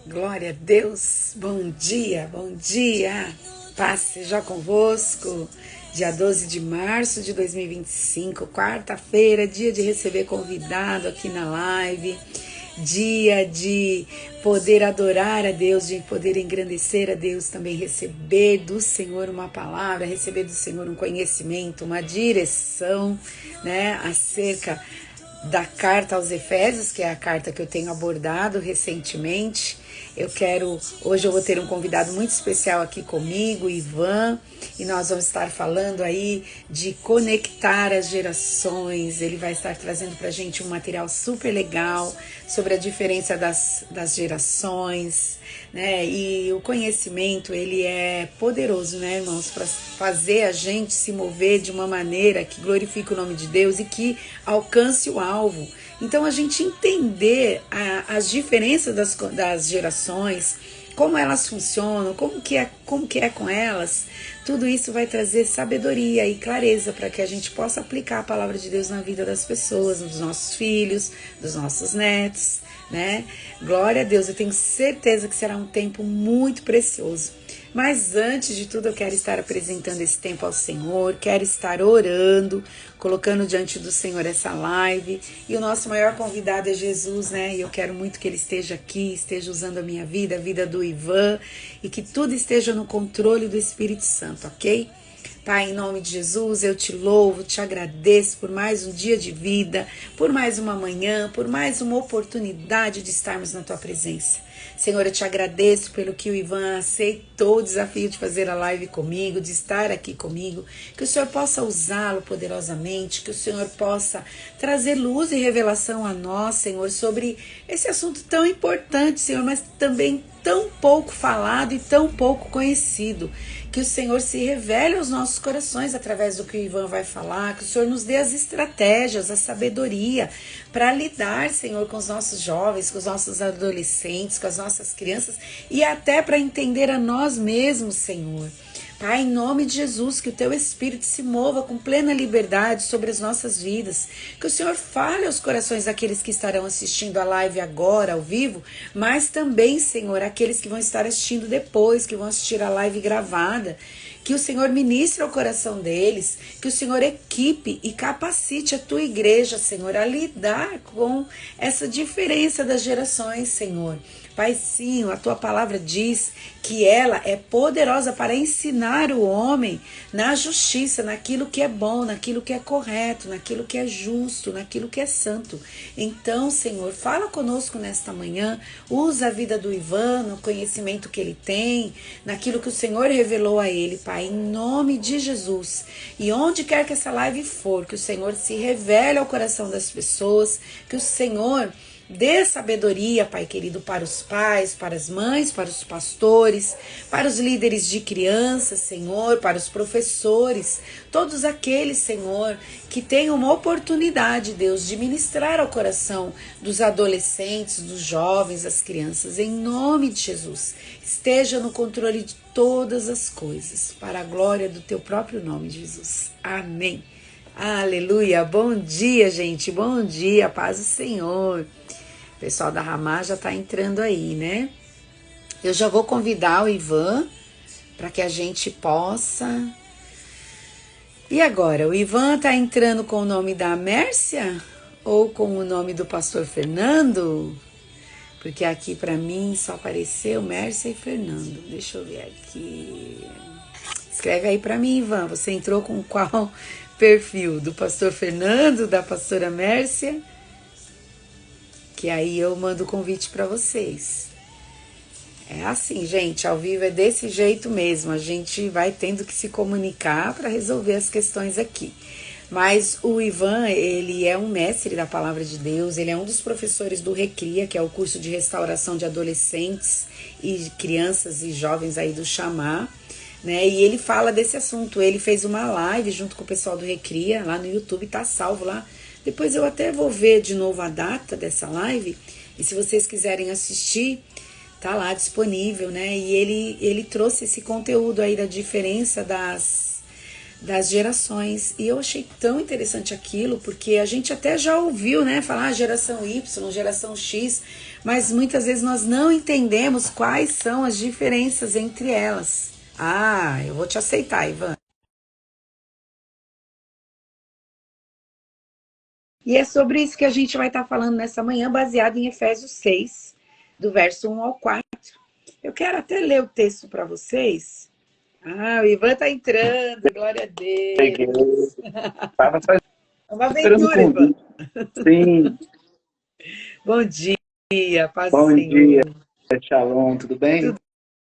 Glória a Deus, bom dia, paz seja convosco. Dia 12 de março de 2025, quarta-feira, dia de receber convidado aqui na live, dia de poder adorar a Deus, de poder engrandecer a Deus, também receber do Senhor uma palavra, receber do Senhor um conhecimento, uma direção, né, acerca da carta aos Efésios, que é a carta que eu tenho abordado recentemente. Hoje eu vou ter um convidado muito especial aqui comigo, Ivan, e nós vamos estar falando aí de conectar as gerações. Ele vai estar trazendo pra gente um material super legal sobre a diferença das gerações, né? E o conhecimento, ele é poderoso, né, irmãos, para fazer a gente se mover de uma maneira que glorifique o nome de Deus e que alcance o alvo. Então, a gente entender as diferenças das gerações, como elas funcionam, como que é com elas, tudo isso vai trazer sabedoria e clareza para que a gente possa aplicar a palavra de Deus na vida das pessoas, dos nossos filhos, dos nossos netos, né? Glória a Deus, eu tenho certeza que será um tempo muito precioso. Mas antes de tudo eu quero estar apresentando esse tempo ao Senhor, quero estar orando, colocando diante do Senhor essa live. E o nosso maior convidado é Jesus, né? E eu quero muito que ele esteja aqui, esteja usando a minha vida, a vida do Ivan, e que tudo esteja no controle do Espírito Santo, ok? Pai, em nome de Jesus, eu te louvo, te agradeço por mais um dia de vida, por mais uma manhã, por mais uma oportunidade de estarmos na tua presença. Senhor, eu te agradeço pelo que o Ivan aceitou o desafio de fazer a live comigo, de estar aqui comigo, que o Senhor possa usá-lo poderosamente, que o Senhor possa trazer luz e revelação a nós, Senhor, sobre esse assunto tão importante, Senhor, mas também tão pouco falado e tão pouco conhecido. Que o Senhor se revele aos nossos corações através do que o Ivan vai falar, que o Senhor nos dê as estratégias, a sabedoria para lidar, Senhor, com os nossos jovens, com os nossos adolescentes, com as nossas crianças e até para entender a nós mesmos, Senhor. Pai, em nome de Jesus, que o teu Espírito se mova com plena liberdade sobre as nossas vidas. Que o Senhor fale aos corações daqueles que estarão assistindo a live agora, ao vivo, mas também, Senhor, aqueles que vão estar assistindo depois, que vão assistir a live gravada. Que o Senhor ministre ao coração deles, que o Senhor equipe e capacite a tua igreja, Senhor, a lidar com essa diferença das gerações, Senhor. Pai, sim, a tua palavra diz que ela é poderosa para ensinar o homem na justiça, naquilo que é bom, naquilo que é correto, naquilo que é justo, naquilo que é santo. Então, Senhor, fala conosco nesta manhã, usa a vida do Ivan, no conhecimento que ele tem, naquilo que o Senhor revelou a ele, Pai, em nome de Jesus. E onde quer que essa live for, que o Senhor se revele ao coração das pessoas, que o Senhor dê sabedoria, Pai querido, para os pais, para as mães, para os pastores, para os líderes de crianças, Senhor, para os professores, todos aqueles, Senhor, que tenham uma oportunidade, Deus, de ministrar ao coração dos adolescentes, dos jovens, das crianças, em nome de Jesus. Esteja no controle de todas as coisas, para a glória do teu próprio nome, Jesus. Amém. Aleluia. Bom dia, gente. Bom dia. Paz do Senhor. O pessoal da Ramá já está entrando aí, né? Eu já vou convidar o Ivan para que a gente possa... E agora, o Ivan está entrando com o nome da Mércia ou com o nome do pastor Fernando? Porque aqui para mim só apareceu Mércia e Fernando. Deixa eu ver aqui. Escreve aí para mim, Ivan. Você entrou com qual perfil? Do pastor Fernando, da pastora Mércia? Que aí eu mando o convite para vocês. É assim, gente, ao vivo é desse jeito mesmo. A gente vai tendo que se comunicar para resolver as questões aqui. Mas o Ivan, ele é um mestre da palavra de Deus, ele é um dos professores do Recria, que é o curso de restauração de adolescentes e crianças e jovens aí do Chamar, né? E ele fala desse assunto. Ele fez uma live junto com o pessoal do Recria, lá no YouTube, tá salvo lá. Depois eu até vou ver de novo a data dessa live, e se vocês quiserem assistir, tá lá disponível, né? E ele trouxe esse conteúdo aí da diferença das gerações. E eu achei tão interessante aquilo, porque a gente até já ouviu, né, falar geração Y, geração X, mas muitas vezes nós não entendemos quais são as diferenças entre elas. Ah, eu vou te aceitar, Ivan. E é sobre isso que a gente vai estar falando nessa manhã, baseado em Efésios 6, do verso 1 ao 4. Eu quero até ler o texto para vocês. Ah, o Ivan está entrando, glória a Peguei. Deus. Tava só É uma esperando o aventura, Ivan. convite. Sim, Bom dia, paz do bom dia, Senhor. Shalom, tudo bem?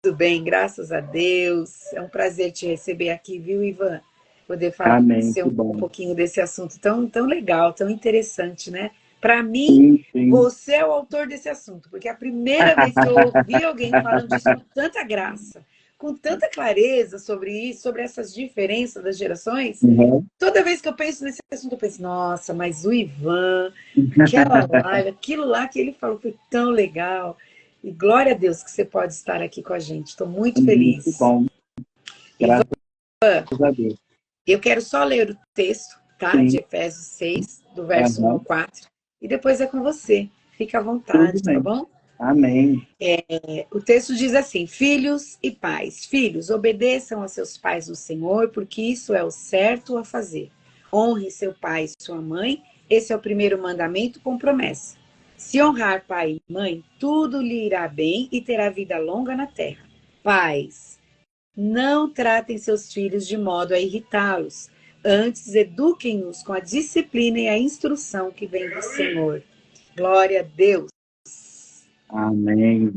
Tudo bem, graças a Deus. É um prazer te receber aqui, viu, Ivan? Poder falar com Amém, você que um bom. pouquinho desse assunto tão legal, tão interessante, né? Para mim, Sim, sim. você é o autor desse assunto, porque é a primeira vez que eu ouvi alguém falando disso com tanta graça, com tanta clareza sobre isso, sobre essas diferenças das gerações. Uhum. Toda vez que eu penso nesse assunto, eu penso, nossa, mas o Ivan, aquela live, aquilo lá que ele falou foi tão legal. E glória a Deus que você pode estar aqui com a gente. Estou muito Amém, que feliz. bom. Ivan, Graças a Deus. eu quero só ler o texto, tá? De Sim, Efésios 6, do verso 1 ao aham. 4. E depois é com você. Fica à Tudo vontade, tá bem. bom? Amém. O texto diz assim: filhos e pais, filhos, obedeçam a seus pais no Senhor, porque isso é o certo a fazer. Honre seu pai e sua mãe, esse é o primeiro mandamento com promessa. Se honrar pai e mãe, tudo lhe irá bem e terá vida longa na terra. Pais, não tratem seus filhos de modo a irritá-los. Antes, eduquem-nos com a disciplina e a instrução que vem do Senhor. Glória a Deus. Amém.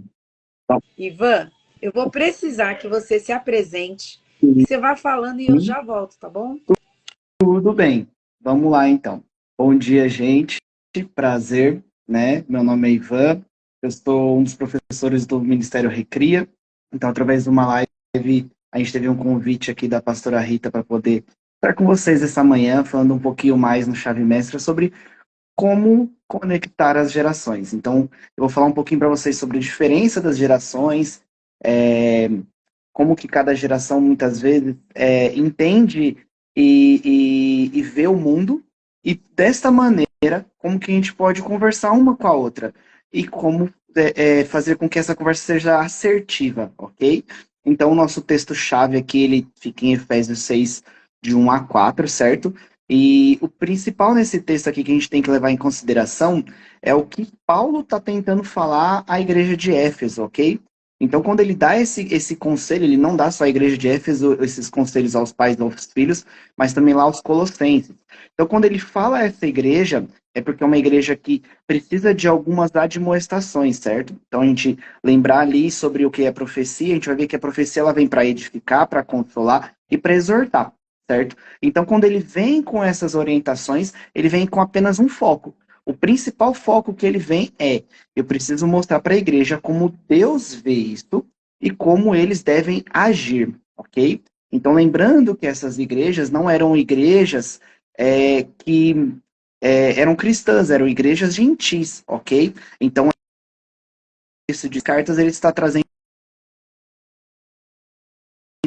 Então, Ivan, eu vou precisar que você se apresente e sim, você vá falando e eu já volto, tá bom? tudo bem. Vamos lá, então. Bom dia, gente. Prazer, né? Meu nome é Ivan. Eu sou um dos professores do Ministério Recria. Então, através de uma live, a gente teve um convite aqui da pastora Rita para poder estar com vocês essa manhã, falando um pouquinho mais no Chave Mestra sobre como conectar as gerações. Então, eu vou falar um pouquinho para vocês sobre a diferença das gerações, é, como que cada geração muitas vezes entende e vê o mundo, e desta maneira, como que a gente pode conversar uma com a outra, e como fazer com que essa conversa seja assertiva, ok? Então, o nosso texto-chave aqui, ele fica em Efésios 6, de 1 a 4, certo? E o principal nesse texto aqui que a gente tem que levar em consideração é o que Paulo está tentando falar à igreja de Éfeso, ok? Então, quando ele dá esse conselho, ele não dá só à igreja de Éfeso esses conselhos aos pais e aos filhos, mas também lá aos colossenses. Então, quando ele fala a essa igreja, é porque é uma igreja que precisa de algumas admoestações, certo? Então, a gente lembrar ali sobre o que é profecia, a gente vai ver que a profecia ela vem para edificar, para consolar e para exortar, certo? Então, quando ele vem com essas orientações, ele vem com apenas um foco. O principal foco que ele vem é: eu preciso mostrar para a igreja como Deus vê isso e como eles devem agir, ok? Então, lembrando que essas igrejas não eram igrejas que eram cristãs, eram igrejas gentis, ok? Então, isso de cartas ele está trazendo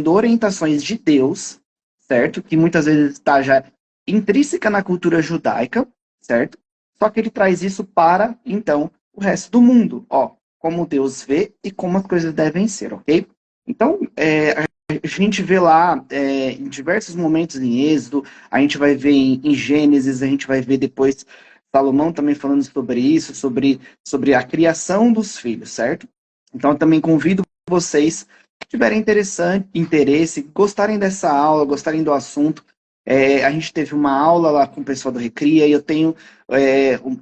orientações de Deus, certo? Que muitas vezes está já intrínseca na cultura judaica, certo? Só que ele traz isso para, então, o resto do mundo, ó, como Deus vê e como as coisas devem ser, ok? Então, a gente vê lá em diversos momentos em Êxodo, a gente vai ver em Gênesis, a gente vai ver depois Salomão também falando sobre isso, sobre a criação dos filhos, certo? Então, eu também convido vocês que tiverem interesse, gostarem dessa aula, gostarem do assunto. A gente teve uma aula lá com o pessoal do Recria, e eu tenho,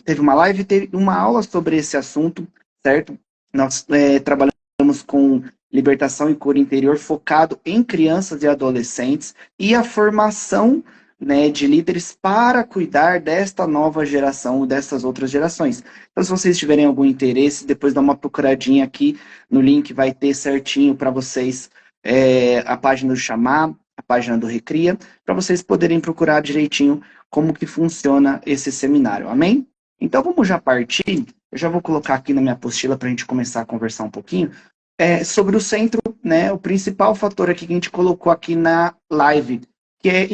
teve uma live, teve uma aula sobre esse assunto, certo? Nós trabalhamos com libertação e cura interior focado em crianças e adolescentes e a formação, né, de líderes para cuidar desta nova geração, dessas outras gerações. Então, se vocês tiverem algum interesse, depois dá uma procuradinha aqui no link, vai ter certinho para vocês a página do Chamar, a página do Recria, para vocês poderem procurar direitinho como que funciona esse seminário, amém? Então, vamos já partir, eu já vou colocar aqui na minha apostila para a gente começar a conversar um pouquinho, sobre o centro, né, o principal fator aqui que a gente colocou aqui na live, que é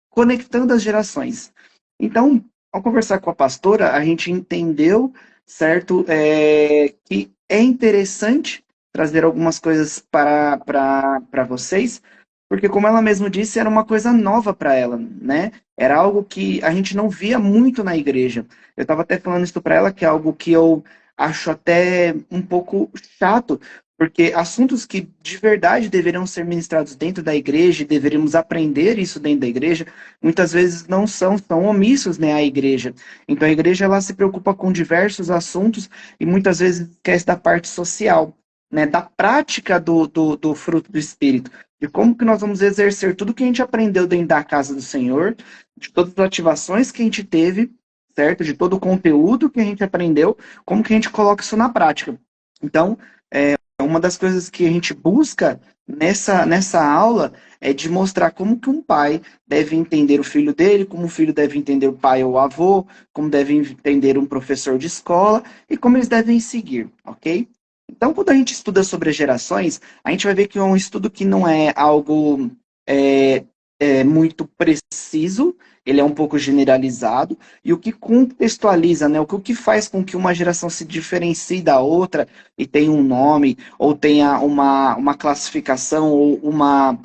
conectando as gerações. Então, ao conversar com a pastora, a gente entendeu, certo, que é interessante trazer algumas coisas para vocês, porque, como ela mesma disse, era uma coisa nova para ela, né? Era algo que a gente não via muito na igreja. Eu estava até falando isso para ela, que é algo que eu acho até um pouco chato, porque assuntos que de verdade deveriam ser ministrados dentro da igreja, e deveríamos aprender isso dentro da igreja, muitas vezes não são omissos, né, à igreja. Então a igreja ela se preocupa com diversos assuntos e muitas vezes esquece da parte social, né, da prática do fruto do Espírito, de como que nós vamos exercer tudo que a gente aprendeu dentro da casa do Senhor, de todas as ativações que a gente teve, certo? De todo o conteúdo que a gente aprendeu, como que a gente coloca isso na prática. Então, uma das coisas que a gente busca nessa aula é de mostrar como que um pai deve entender o filho dele, como o filho deve entender o pai ou o avô, como deve entender um professor de escola e como eles devem seguir, ok? Então, quando a gente estuda sobre as gerações, a gente vai ver que é um estudo que não é algo é, muito preciso, ele é um pouco generalizado, e o que contextualiza, né, o que faz com que uma geração se diferencie da outra e tenha um nome, ou tenha uma classificação, ou uma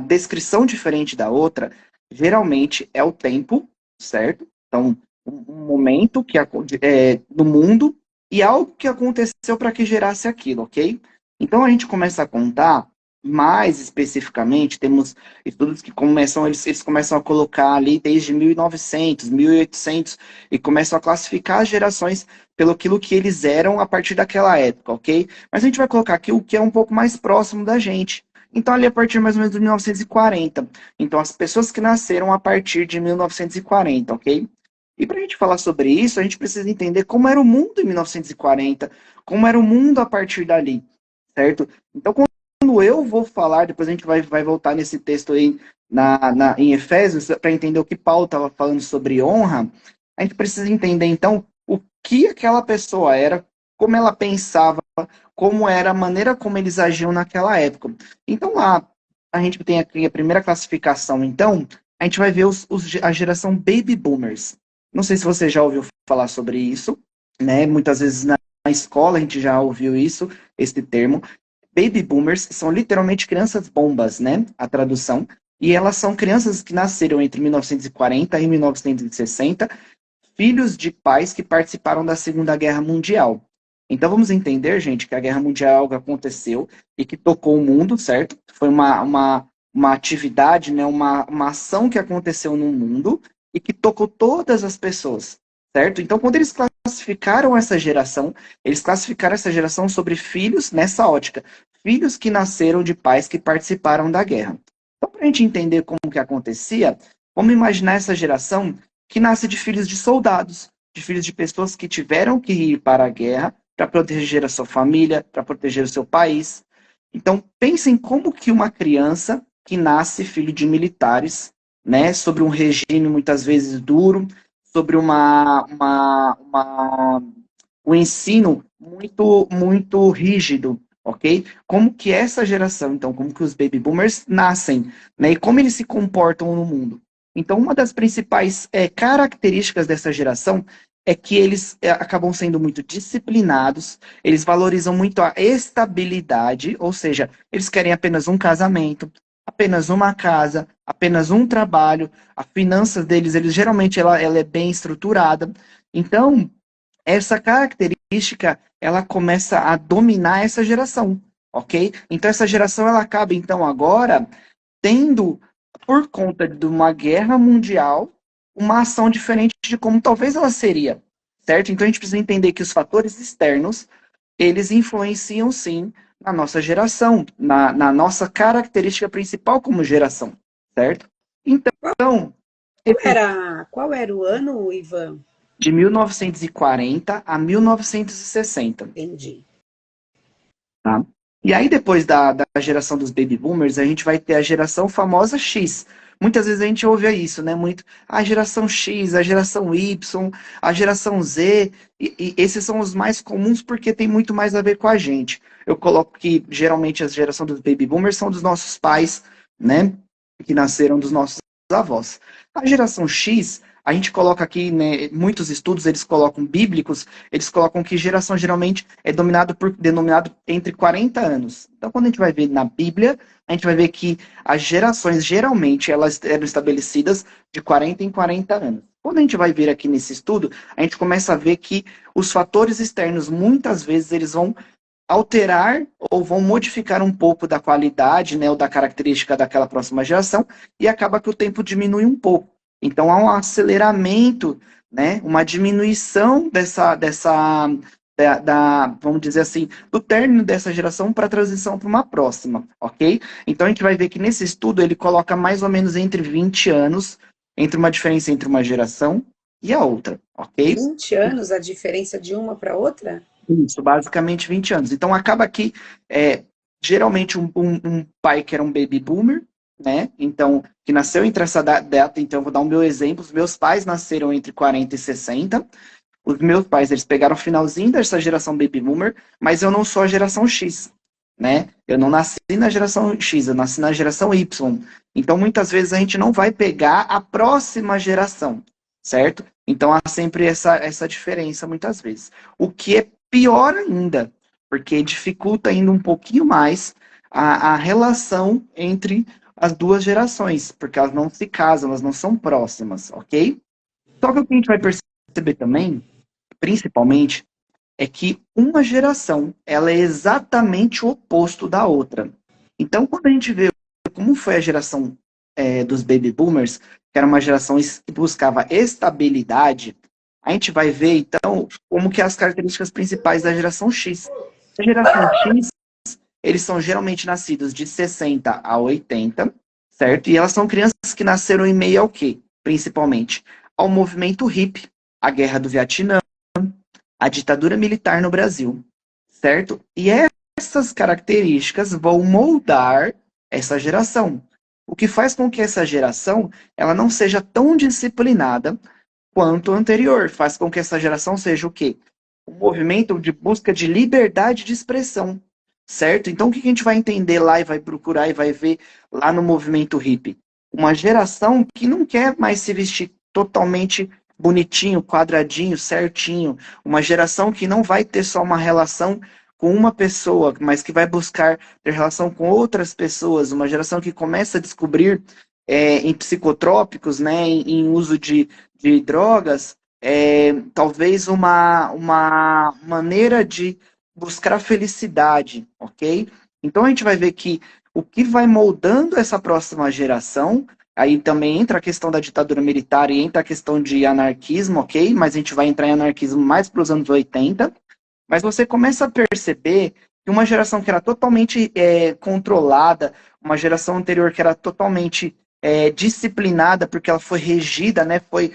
descrição diferente da outra, geralmente é o tempo, certo? Então, um momento que no mundo e algo que aconteceu para que gerasse aquilo, ok? Então a gente começa a contar mais especificamente, temos estudos que eles começam a colocar ali desde 1900, 1800 e começam a classificar as gerações pelo aquilo que eles eram a partir daquela época, ok? Mas a gente vai colocar aqui o que é um pouco mais próximo da gente. Então, ali a partir mais ou menos de 1940. Então, as pessoas que nasceram a partir de 1940, ok? E para a gente falar sobre isso, a gente precisa entender como era o mundo em 1940, como era o mundo a partir dali, certo? Então, quando eu vou falar, depois a gente vai voltar nesse texto aí em Efésios, para entender o que Paulo estava falando sobre honra, a gente precisa entender, então, o que aquela pessoa era, como ela pensava, como era a maneira como eles agiam naquela época. Então, lá, a gente tem aqui a primeira classificação, então, a gente vai ver a geração Baby Boomers. Não sei se você já ouviu falar sobre isso, né? Muitas vezes na escola a gente já ouviu isso, esse termo. Baby boomers são literalmente crianças bombas, né? A tradução. E elas são crianças que nasceram entre 1940 e 1960, filhos de pais que participaram da Segunda Guerra Mundial. Então vamos entender, gente, que a Guerra Mundial é algo que aconteceu e que tocou o mundo, certo? Foi uma atividade, né? Uma ação que aconteceu no mundo e que tocou todas as pessoas, certo? Então, quando eles classificaram essa geração sobre filhos nessa ótica, filhos que nasceram de pais que participaram da guerra. Então, para a gente entender como que acontecia, vamos imaginar essa geração que nasce de filhos de soldados, de filhos de pessoas que tiveram que ir para a guerra para proteger a sua família, para proteger o seu país. Então, pensem como que uma criança que nasce filho de militares, né, sobre um regime muitas vezes duro, sobre um ensino muito rígido, ok? Como que essa geração, então, como que os baby boomers nascem, né, e como eles se comportam no mundo. Então, uma das principais características dessa geração é que eles acabam sendo muito disciplinados, eles valorizam muito a estabilidade, ou seja, eles querem apenas um casamento, apenas uma casa, apenas um trabalho, a finanças deles, eles geralmente ela é bem estruturada. Então, essa característica, ela começa a dominar essa geração, ok? Então, essa geração, ela acaba, então, agora, tendo, por conta de uma guerra mundial, uma ação diferente de como talvez ela seria, certo? Então, a gente precisa entender que os fatores externos, eles influenciam, sim, na nossa geração, na nossa característica principal como geração, certo? Então, Qual era o ano, Ivan? de 1940 a 1960. Entendi. Tá? E aí, depois da geração dos baby boomers, a gente vai ter a geração famosa X. Muitas vezes a gente ouve isso, né? Muito, a geração X, a geração Y, a geração Z, e esses são os mais comuns porque tem muito mais a ver com a gente. Eu coloco que geralmente a geração dos baby boomers são dos nossos pais, né? que nasceram dos nossos avós. A geração X, a gente coloca aqui, né, muitos estudos, eles colocam bíblicos, eles colocam que geração geralmente é denominado entre 40 anos. Então, quando a gente vai ver na Bíblia, a gente vai ver que as gerações, geralmente, elas eram estabelecidas de 40 em 40 anos. Quando a gente vai ver aqui nesse estudo, a gente começa a ver que os fatores externos, muitas vezes, eles vão alterar ou vão modificar um pouco da qualidade, né, ou da característica daquela próxima geração, e acaba que o tempo diminui um pouco. Então há um aceleramento, né, uma diminuição vamos dizer assim, do término dessa geração para a transição para uma próxima, ok? Então a gente vai ver que nesse estudo ele coloca mais ou menos entre 20 anos, entre uma diferença entre uma geração e a outra, ok? 20 anos a diferença de uma para outra? Isso, basicamente 20 anos. Então acaba que geralmente um pai que era um baby boomer, né? Então, que nasceu entre essa data, então eu vou dar o meu exemplo. Os meus pais nasceram entre 40 e 60. Os meus pais, eles pegaram o finalzinho dessa geração baby boomer, mas eu não sou a geração X, né? Eu não nasci na geração X, eu nasci na geração Y. Então, muitas vezes a gente não vai pegar a próxima geração, certo? Então, há sempre essa diferença, muitas vezes. O que é pior ainda, porque dificulta ainda um pouquinho mais a relação entre as duas gerações, porque elas não se casam, elas não são próximas, ok? Só que o que a gente vai perceber também, principalmente, é que uma geração, ela é exatamente o oposto da outra. Então, quando a gente vê como foi a geração dos baby boomers, que era uma geração que buscava estabilidade, a gente vai ver, então, como que as características principais da geração X. A geração X, eles são geralmente nascidos de 60 a 80, certo? E elas são crianças que nasceram em meio ao quê? Principalmente ao movimento hippie, à guerra do Vietnã, a ditadura militar no Brasil, certo? E essas características vão moldar essa geração. O que faz com que essa geração ela não seja tão disciplinada quanto a anterior. Faz com que essa geração seja o quê? Um movimento de busca de liberdade de expressão, certo? Então, o que a gente vai entender lá e vai procurar e vai ver lá no movimento hippie? Uma geração que não quer mais se vestir totalmente bonitinho, quadradinho, certinho. Uma geração que não vai ter só uma relação com uma pessoa, mas que vai buscar ter relação com outras pessoas. Uma geração que começa a descobrir em psicotrópicos, né, em uso de drogas, talvez uma maneira de buscar a felicidade, ok? Então a gente vai ver que o que vai moldando essa próxima geração, aí também entra a questão da ditadura militar e entra a questão de anarquismo, ok? Mas a gente vai entrar em anarquismo mais para os anos 80. Mas você começa a perceber que uma geração que era totalmente controlada, uma geração anterior que era totalmente disciplinada, porque ela foi regida, né? Foi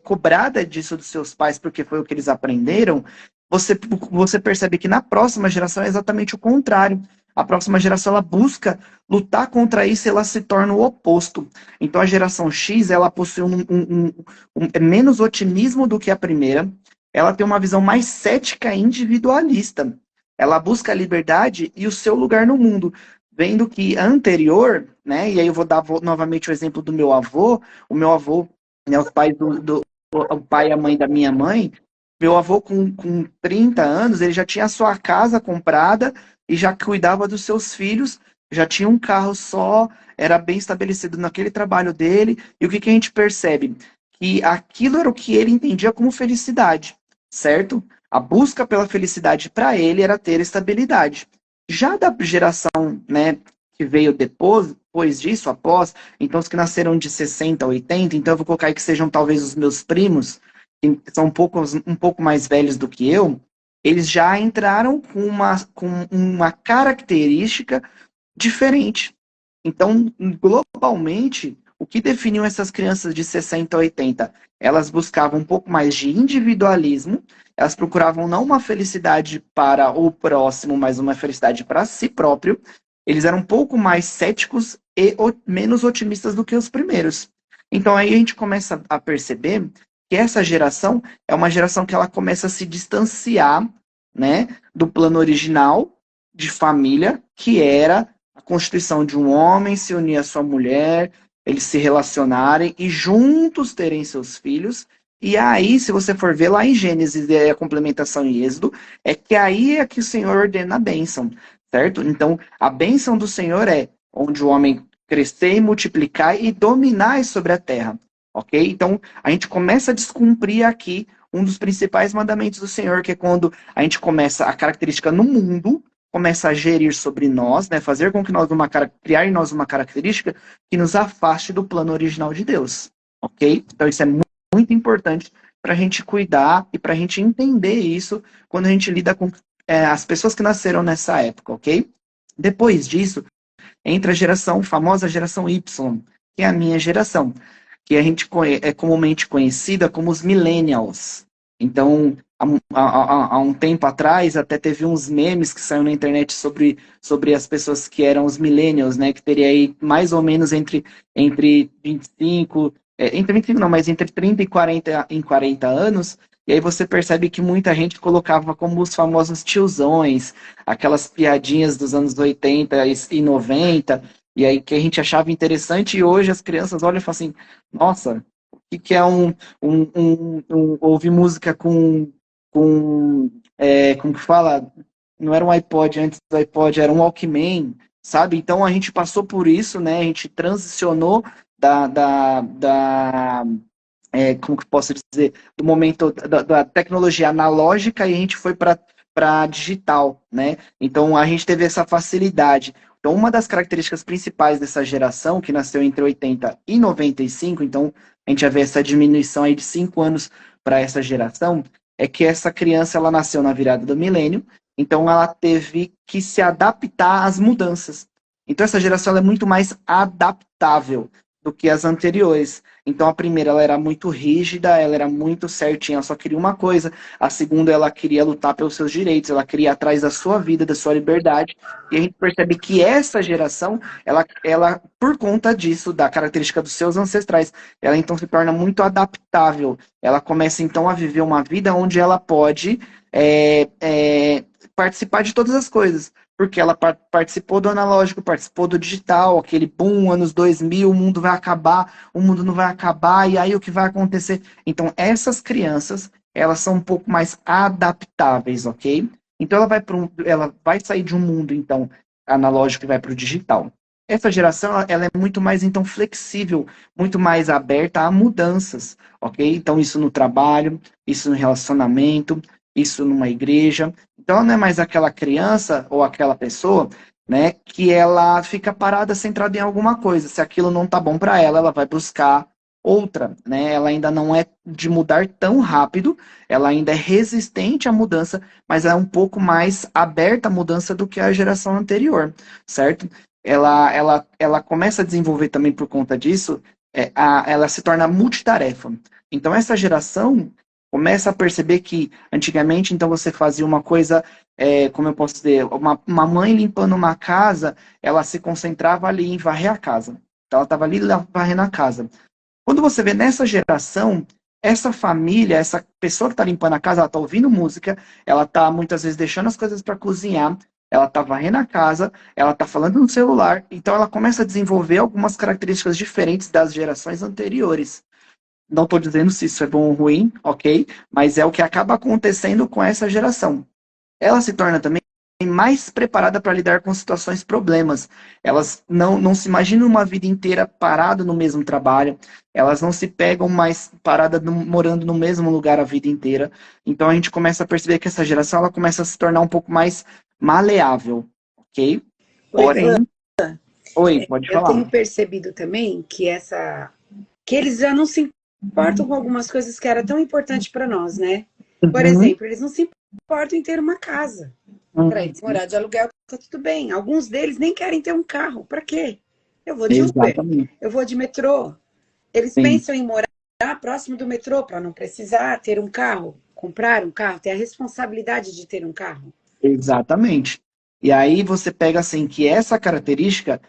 cobrada disso dos seus pais, porque foi o que eles aprenderam. Você percebe que na próxima geração é exatamente o contrário. A próxima geração ela busca lutar contra isso e ela se torna o oposto. Então a geração X ela possui menos otimismo do que a primeira. Ela tem uma visão mais cética e individualista. Ela busca a liberdade e o seu lugar no mundo, vendo que a anterior, né? E aí eu vou dar novamente o exemplo do meu avô. O meu avô, né, os pais o pai e a mãe da minha mãe. Meu avô, com 30 anos, ele já tinha a sua casa comprada e já cuidava dos seus filhos, já tinha um carro só, era bem estabelecido naquele trabalho dele. E o que a gente percebe? Que aquilo era o que ele entendia como felicidade, certo? A busca pela felicidade para ele era ter estabilidade. Já da geração, né, que veio depois disso, após, então os que nasceram de 60 a 80, então eu vou colocar aí que sejam talvez os meus primos, que são um pouco mais velhos do que eu, eles já entraram com uma característica diferente. Então, globalmente, o que definiu essas crianças de 60 a 80? Elas buscavam um pouco mais de individualismo, elas procuravam não uma felicidade para o próximo, mas uma felicidade para si próprio. Eles eram um pouco mais céticos e menos otimistas do que os primeiros. Então aí a gente começa a perceber que essa geração é uma geração que ela começa a se distanciar, né, do plano original de família, que era a constituição de um homem se unir à sua mulher, eles se relacionarem e juntos terem seus filhos. E aí, se você for ver lá em Gênesis e a complementação em Êxodo, é que aí é que o Senhor ordena a bênção, certo? Então, a bênção do Senhor é onde o homem crescer e multiplicar e dominar sobre a terra, ok? Então, a gente começa a descumprir aqui um dos principais mandamentos do Senhor, que é quando a gente começa a característica no mundo, começa a gerir sobre nós, né, fazer com que nós criar em nós uma característica que nos afaste do plano original de Deus, ok? Então isso é muito importante para a gente cuidar e para a gente entender isso quando a gente lida com as pessoas que nasceram nessa época, ok? Depois disso, entra a geração, famosa geração Y, que é a minha geração, que a gente é comumente conhecida como os millennials. Então, há um tempo atrás, até teve uns memes que saíram na internet sobre as pessoas que eram os millennials, né? Que teria aí mais ou menos entre 25, entre 25 não, mas entre 30 e 40 anos. E aí você percebe que muita gente colocava como os famosos tiozões, aquelas piadinhas dos anos 80 e 90, e aí que a gente achava interessante, e hoje as crianças olham e falam assim, nossa, o que é ouvir música como que fala? Não era um iPod antes do iPod, era um Walkman, sabe? Então a gente passou por isso, né? A gente transicionou como que posso dizer, do momento da tecnologia analógica e a gente foi para digital, né? Então a gente teve essa facilidade. Então uma das características principais dessa geração, que nasceu entre 80 e 95, então a gente já vê essa diminuição aí de 5 anos para essa geração, é que essa criança ela nasceu na virada do milênio, então ela teve que se adaptar às mudanças. Então essa geração ela é muito mais adaptável do que as anteriores. Então a primeira ela era muito rígida, ela era muito certinha, ela só queria uma coisa. A segunda ela queria lutar pelos seus direitos, ela queria ir atrás da sua vida, da sua liberdade. E a gente percebe que essa geração, ela por conta disso, da característica dos seus ancestrais, ela então se torna muito adaptável. Ela começa então a viver uma vida onde ela pode participar de todas as coisas. Porque ela participou do analógico, participou do digital, aquele boom, anos 2000, o mundo vai acabar, o mundo não vai acabar, e aí o que vai acontecer? Então, essas crianças, elas são um pouco mais adaptáveis, ok? Então, ela vai sair de um mundo, então, analógico e vai para o digital. Essa geração, ela é muito mais, então, flexível, muito mais aberta a mudanças, ok? Então, isso no trabalho, isso no relacionamento, isso numa igreja. Então, ela não é mais aquela criança ou aquela pessoa, né, que ela fica parada, centrada em alguma coisa. Se aquilo não tá bom para ela, ela vai buscar outra, né? Ela ainda não é de mudar tão rápido, ela ainda é resistente à mudança, mas é um pouco mais aberta à mudança do que a geração anterior, certo? Ela começa a desenvolver também por conta disso, ela se torna multitarefa. Então, essa geração começa a perceber que antigamente, então, você fazia uma coisa, como eu posso dizer, uma mãe limpando uma casa, ela se concentrava ali em varrer a casa. Então, ela estava ali varrendo a casa. Quando você vê nessa geração, essa família, essa pessoa que está limpando a casa, ela está ouvindo música, ela está muitas vezes deixando as coisas para cozinhar, ela está varrendo a casa, ela está falando no celular, então ela começa a desenvolver algumas características diferentes das gerações anteriores. Não estou dizendo se isso é bom ou ruim, ok? Mas é o que acaba acontecendo com essa geração. Ela se torna também mais preparada para lidar com situações problemas. Elas não se imaginam uma vida inteira parada no mesmo trabalho. Elas não se pegam mais parada morando no mesmo lugar a vida inteira. Então a gente começa a perceber que essa geração ela começa a se tornar um pouco mais maleável, ok? Porém, oi, pode eu tenho falar. percebido também que eles já não se importam com algumas coisas que era tão importante para nós, né? Por Uhum, exemplo, eles não se importam em ter uma casa. Para uhum, eles morar de aluguel, tá tudo bem. Alguns deles nem querem ter um carro. Para quê? Eu vou de Uber, exatamente. eu vou de metrô. Eles Sim. pensam em morar próximo do metrô para não precisar ter um carro, comprar um carro, ter a responsabilidade de ter um carro. Exatamente. E aí você pega assim que essa característica,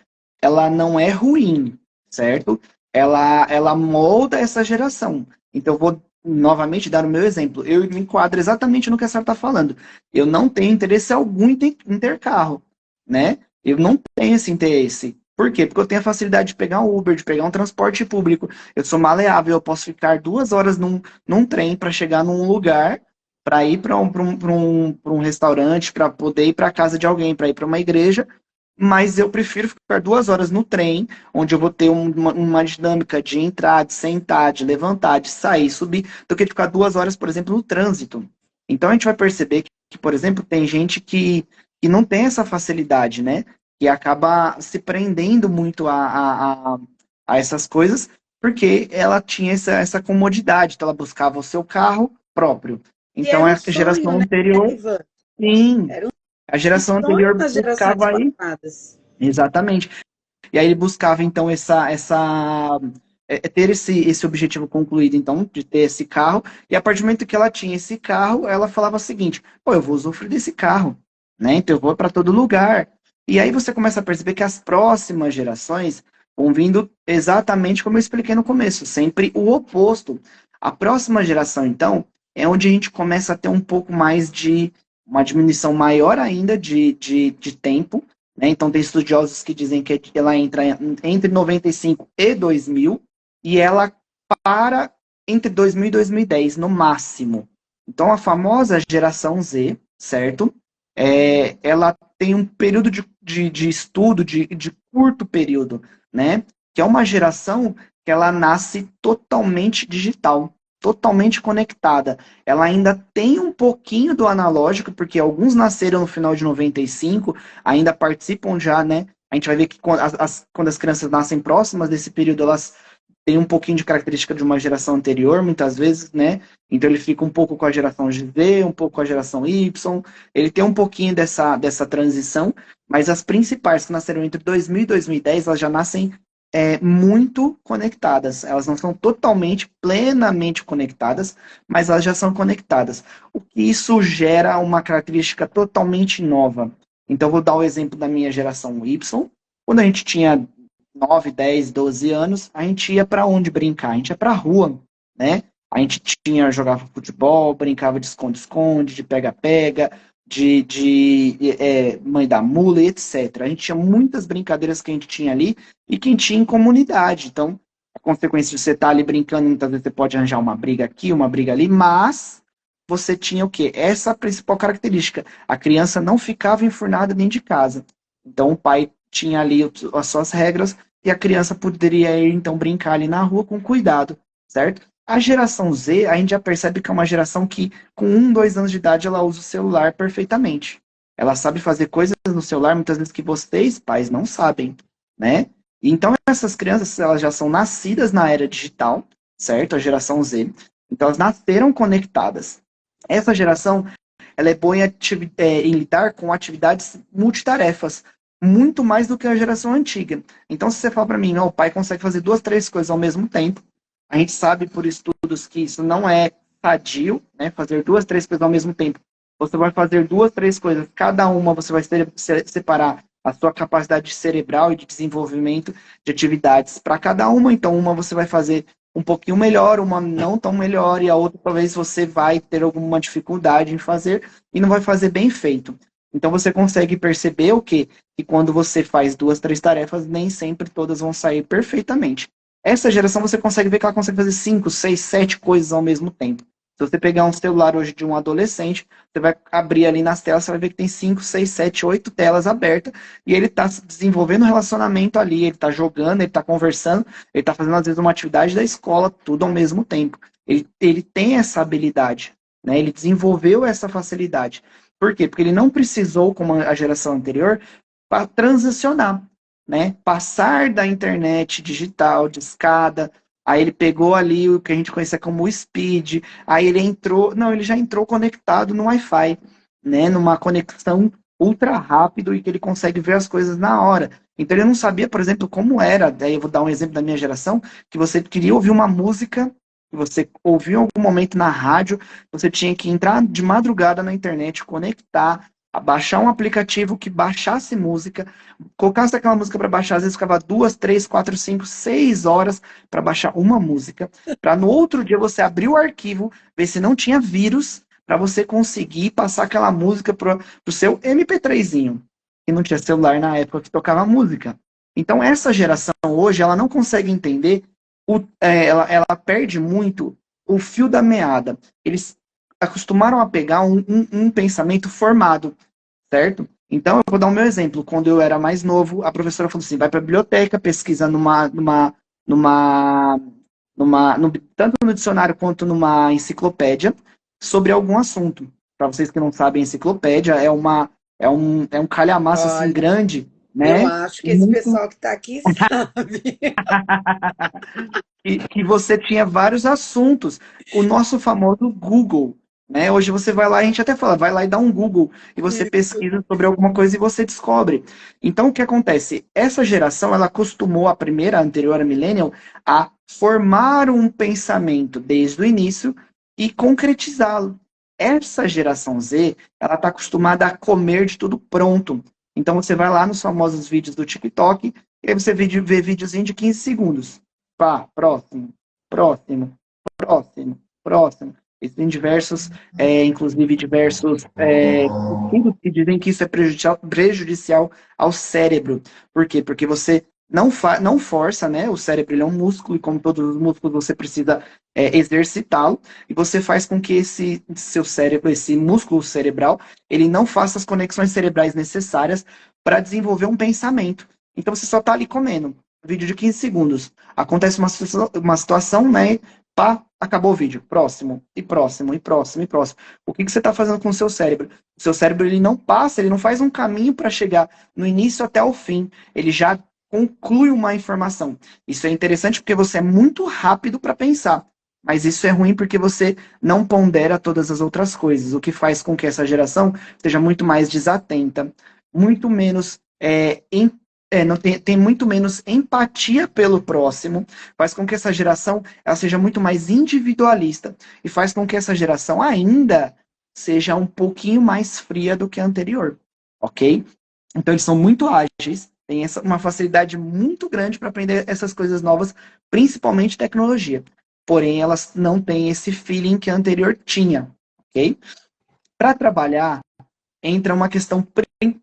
ela não é ruim, certo? Ela molda essa geração. Então eu vou novamente dar o meu exemplo. Eu me enquadro exatamente no que a senhora está falando. Eu não tenho interesse algum em ter carro, né? Eu não tenho esse interesse. Por quê? Porque eu tenho a facilidade de pegar um Uber, de pegar um transporte público. Eu sou maleável, eu posso ficar 2 horas num trem para chegar num lugar, para ir para um restaurante, para poder ir para a casa de alguém, para ir para uma igreja. Mas eu prefiro ficar 2 horas no trem, onde eu vou ter uma dinâmica de entrar, de sentar, de levantar, de sair, subir, do que de ficar 2 horas, por exemplo, no trânsito. Então a gente vai perceber que, por exemplo, tem gente que não tem essa facilidade, né? Que acaba se prendendo muito a essas coisas, porque ela tinha essa comodidade, então ela buscava o seu carro próprio. E Então era um a sonho, geração né, anterior, Ivan? sim, Era a um geração sonho anterior das gerações buscava aí, passadas. exatamente. E aí ele buscava, então, ter esse objetivo concluído, então, de ter esse carro. E a partir do momento que ela tinha esse carro, ela falava o seguinte: pô, eu vou usufruir desse carro, né? Então eu vou para todo lugar. E aí você começa a perceber que as próximas gerações vão vindo exatamente como eu expliquei no começo, sempre o oposto. A próxima geração, então, é onde a gente começa a ter um pouco mais de uma diminuição maior ainda de tempo, né? Então, tem estudiosos que dizem que ela entra entre 95 e 2000 e ela para entre 2000 e 2010, no máximo. Então, a famosa geração Z, certo? Ela tem um período de estudo de curto período, né? Que é uma geração que ela nasce totalmente digital, totalmente conectada. Ela ainda tem um pouquinho do analógico, porque alguns nasceram no final de 95, ainda participam já, né? A gente vai ver que quando as crianças nascem próximas desse período, elas têm um pouquinho de característica de uma geração anterior, muitas vezes, né? Então ele fica um pouco com a geração Z, um pouco com a geração Y, ele tem um pouquinho dessa transição, mas as principais que nasceram entre 2000 e 2010, elas já nascem muito conectadas. Elas não são totalmente, plenamente conectadas, mas elas já são conectadas. O que isso gera uma característica totalmente nova. Então, vou dar o exemplo da minha geração Y. Quando a gente tinha 9, 10, 12 anos, a gente ia para onde brincar? A gente ia para a rua, né? A gente jogava futebol, brincava de esconde-esconde, de pega-pega, de mãe da mula, etc. A gente tinha muitas brincadeiras que a gente tinha ali e que a gente tinha em comunidade. Então, a consequência de você estar ali brincando, muitas vezes você pode arranjar uma briga aqui, uma briga ali, mas você tinha o quê? Essa é a principal característica. A criança não ficava enfurnada dentro de casa. Então, o pai tinha ali as suas regras e a criança poderia ir, então, brincar ali na rua com cuidado, certo? A geração Z, a gente já percebe que é uma geração que, com 1, 2 anos de idade, ela usa o celular perfeitamente. Ela sabe fazer coisas no celular, muitas vezes, que vocês, pais, não sabem, né? Então, essas crianças, elas já são nascidas na era digital, certo? A geração Z. Então, elas nasceram conectadas. Essa geração, ela é boa em lidar com atividades multitarefas, muito mais do que a geração antiga. Então, se você fala para mim, não, o pai consegue fazer 2, 3 coisas ao mesmo tempo, a gente sabe por estudos que isso não é sadio, né? Fazer 2, 3 coisas ao mesmo tempo. Você vai fazer 2, 3 coisas, cada uma você vai separar a sua capacidade cerebral e de desenvolvimento de atividades para cada uma. Então, uma você vai fazer um pouquinho melhor, uma não tão melhor, e a outra talvez você vai ter alguma dificuldade em fazer e não vai fazer bem feito. Então você consegue perceber o quê? Que quando você faz 2, 3 tarefas, nem sempre todas vão sair perfeitamente. Essa geração você consegue ver que ela consegue fazer 5, 6, 7 coisas ao mesmo tempo. Se você pegar um celular hoje de um adolescente, você vai abrir ali nas telas, você vai ver que tem 5, 6, 7, 8 telas abertas, e ele está desenvolvendo um relacionamento ali, ele está jogando, ele está conversando, ele está fazendo às vezes uma atividade da escola, tudo ao mesmo tempo. Ele tem essa habilidade, né? Ele desenvolveu essa facilidade. Por quê? Porque ele não precisou, como a geração anterior, para transicionar, né? Passar da internet digital, de escada, aí ele pegou ali o que a gente conhecia como speed, aí ele entrou, não, ele já entrou conectado no Wi-Fi, né? Numa conexão ultra rápido e que ele consegue ver as coisas na hora. Então ele não sabia, por exemplo, como era, daí eu vou dar um exemplo da minha geração, que você queria ouvir uma música, que você ouviu em algum momento na rádio, você tinha que entrar de madrugada na internet, conectar, baixar um aplicativo que baixasse música, colocasse aquela música para baixar, às vezes ficava 2, 3, 4, 5, 6 horas para baixar uma música, para no outro dia você abrir o arquivo, ver se não tinha vírus, para você conseguir passar aquela música pro seu MP3zinho. que não tinha celular na época que tocava música. Então, essa geração hoje, ela não consegue entender, ela perde muito o fio da meada. Eles acostumaram a pegar um pensamento formado, certo? Então, eu vou dar o meu exemplo. Quando eu era mais novo, a professora falou assim, vai para a biblioteca, pesquisa numa, tanto no dicionário quanto numa enciclopédia, sobre algum assunto. Para vocês que não sabem, enciclopédia é um calhamaço assim Olha, grande, eu né? acho que esse Muito pessoal que está aqui sabe. que você tinha vários assuntos. O nosso famoso Google, né? Hoje você vai lá, a gente até fala, vai lá e dá um Google e você Isso. pesquisa sobre alguma coisa e você descobre. Então, o que acontece? Essa geração, ela acostumou a primeira, a anterior a Millennial, a formar um pensamento desde o início e concretizá-lo. Essa geração Z, ela está acostumada a comer de tudo pronto. Então, você vai lá nos famosos vídeos do TikTok e aí você vê videozinho de 15 segundos. Pá, próximo, próximo, próximo, próximo. Existem diversos, inclusive diversos estudos que dizem que isso é prejudicial ao cérebro. Por quê? Porque você não força, né? O cérebro ele é um músculo e como todos os músculos você precisa exercitá-lo e você faz com que esse seu cérebro, esse músculo cerebral, ele não faça as conexões cerebrais necessárias para desenvolver um pensamento. Então você só está ali comendo. Vídeo de 15 segundos. Acontece uma situação, né? Pá, acabou o vídeo. Próximo, e próximo, e próximo, e próximo. O que você está fazendo com o seu cérebro? O seu cérebro ele não passa, ele não faz um caminho para chegar no início até o fim. Ele já conclui uma informação. Isso é interessante porque você é muito rápido para pensar. Mas isso é ruim porque você não pondera todas as outras coisas, o que faz com que essa geração seja muito mais desatenta, muito menos não tem muito menos empatia pelo próximo, faz com que essa geração ela seja muito mais individualista e faz com que essa geração ainda seja um pouquinho mais fria do que a anterior, ok? Então eles são muito ágeis, têm uma facilidade muito grande para aprender essas coisas novas, principalmente tecnologia. Porém, elas não têm esse feeling que a anterior tinha, ok? Para trabalhar, entra uma questão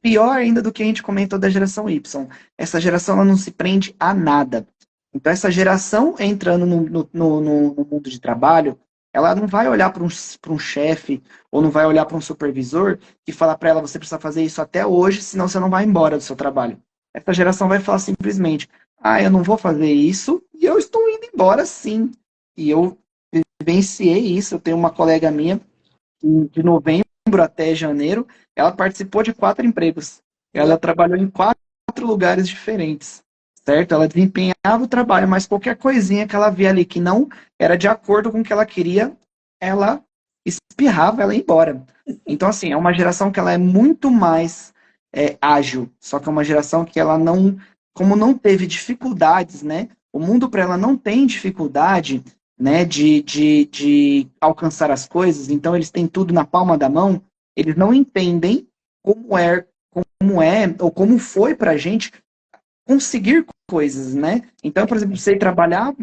pior ainda do que a gente comentou da geração Y. Essa geração ela não se prende a nada. Então, essa geração entrando no mundo de trabalho, ela não vai olhar para um chefe ou não vai olhar para um supervisor e falar para ela, você precisa fazer isso até hoje, senão você não vai embora do seu trabalho. Essa geração vai falar simplesmente, eu não vou fazer isso e eu estou indo embora sim. E eu vivenciei isso. Eu tenho uma colega minha de novembro até janeiro, ela participou de 4 empregos. Ela trabalhou em 4 lugares diferentes, certo? Ela desempenhava o trabalho, mas qualquer coisinha que ela via ali que não era de acordo com o que ela queria, ela espirrava, ela ia embora. Então, assim, é uma geração que ela é muito mais ágil, só que é uma geração que ela não, como não teve dificuldades, né? O mundo para ela não tem dificuldade, né, de alcançar as coisas, então eles têm tudo na palma da mão, eles não entendem ou como foi pra gente conseguir coisas, né? Então, por exemplo, sei trabalhar,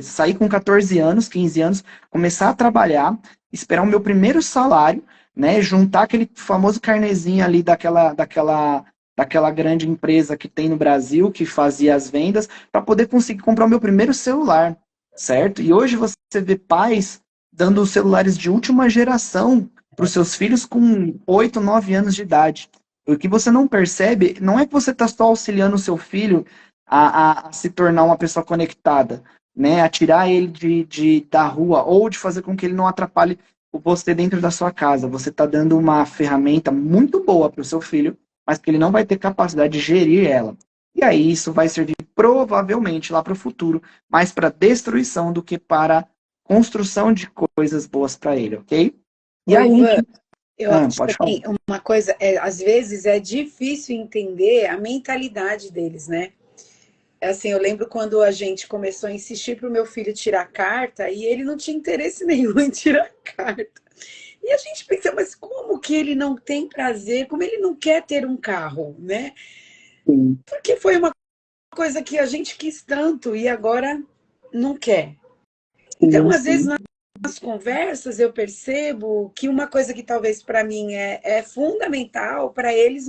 sair com 14 anos, 15 anos, começar a trabalhar, esperar o meu primeiro salário, né? Juntar aquele famoso carnezinho ali daquela grande empresa que tem no Brasil, que fazia as vendas, para poder conseguir comprar o meu primeiro celular, certo? E hoje você vê pais dando celulares de última geração para os seus filhos com 8, 9 anos de idade. O que você não percebe não é que você está só auxiliando o seu filho a se tornar uma pessoa conectada, né? A tirar ele da rua ou de fazer com que ele não atrapalhe você dentro da sua casa. Você está dando uma ferramenta muito boa para o seu filho, mas que ele não vai ter capacidade de gerir ela. E aí isso vai servir provavelmente lá para o futuro, mais para destruição do que para construção de coisas boas para ele, ok? E Oi, aí, Ivan, eu acho pode falar. assim, uma coisa, às vezes é difícil entender a mentalidade deles, né? Assim, eu lembro quando a gente começou a insistir para o meu filho tirar carta e ele não tinha interesse nenhum em tirar carta. E a gente pensa, mas como que ele não tem prazer, como ele não quer ter um carro, né? Sim, Porque foi uma coisa que a gente quis tanto e agora não quer. Então, sim, às vezes, sim. as conversas eu percebo que uma coisa que talvez para mim é fundamental, para eles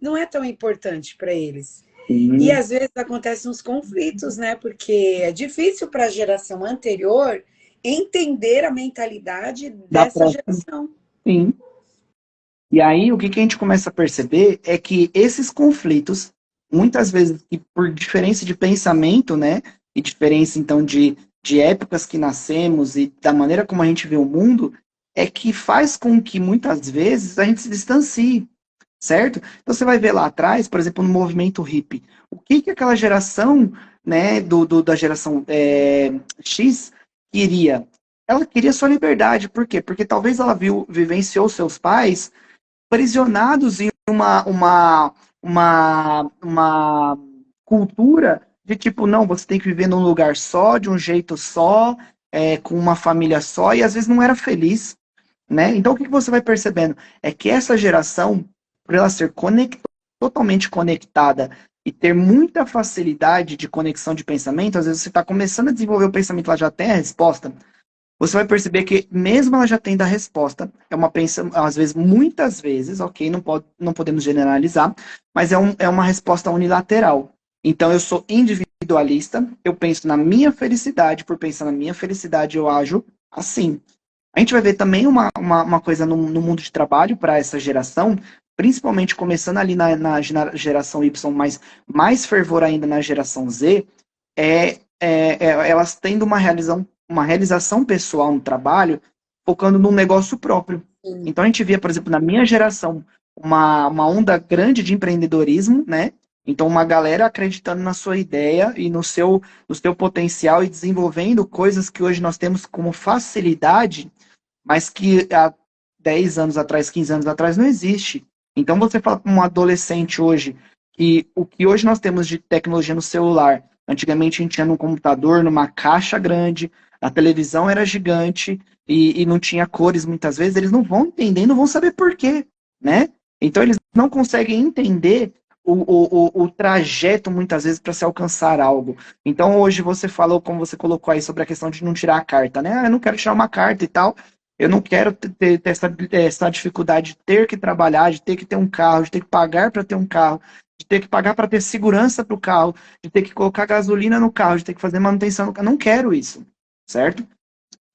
não é tão importante para eles. E Sim, às vezes acontecem uns conflitos, né? Porque é difícil para a geração anterior entender a mentalidade da dessa próxima. geração. Sim. E aí, o que que a gente começa a perceber é que esses conflitos, muitas vezes, e por diferença de pensamento, né, e diferença, então, de épocas que nascemos e da maneira como a gente vê o mundo, é que faz com que, muitas vezes, a gente se distancie, certo? Então, você vai ver lá atrás, por exemplo, no movimento hippie, o que que aquela geração, né, da geração X queria? Ela queria sua liberdade, por quê? Porque talvez ela vivenciou seus pais aprisionados em uma cultura de tipo, não, você tem que viver num lugar só, de um jeito só, com uma família só, e às vezes não era feliz, né? Então o que você vai percebendo? É que essa geração, por ela ser totalmente conectada e ter muita facilidade de conexão de pensamento, às vezes você está começando a desenvolver o pensamento, ela já tem a resposta, você vai perceber que, mesmo ela já tendo a resposta, é uma pensa, às vezes, muitas vezes, ok, não podemos generalizar, mas é uma resposta unilateral. Então, eu sou individualista, eu penso na minha felicidade, por pensar na minha felicidade, eu ajo assim. A gente vai ver também uma coisa no mundo de trabalho para essa geração, principalmente começando ali na geração Y, mas mais fervor ainda na geração Z, elas tendo uma realização pessoal no trabalho, focando num negócio próprio. Então a gente via, por exemplo, na minha geração, uma onda grande de empreendedorismo, né? Então uma galera acreditando na sua ideia e no seu potencial e desenvolvendo coisas que hoje nós temos como facilidade, mas que há 10 anos atrás, 15 anos atrás não existe. Então você fala para um adolescente hoje que o que hoje nós temos de tecnologia no celular, antigamente a gente tinha num computador, numa caixa grande, a televisão era gigante e não tinha cores muitas vezes, eles não vão entender, não vão saber por quê, né? Então eles não conseguem entender o trajeto muitas vezes para se alcançar algo. Então hoje você falou, como você colocou aí sobre a questão de não tirar a carta, né? Ah, eu não quero tirar uma carta e tal. Eu não quero ter essa dificuldade de ter que trabalhar, de ter que ter um carro, de ter que pagar para ter um carro, de ter que pagar para ter segurança para o carro, de ter que colocar gasolina no carro, de ter que fazer manutenção no carro. Não quero isso, certo?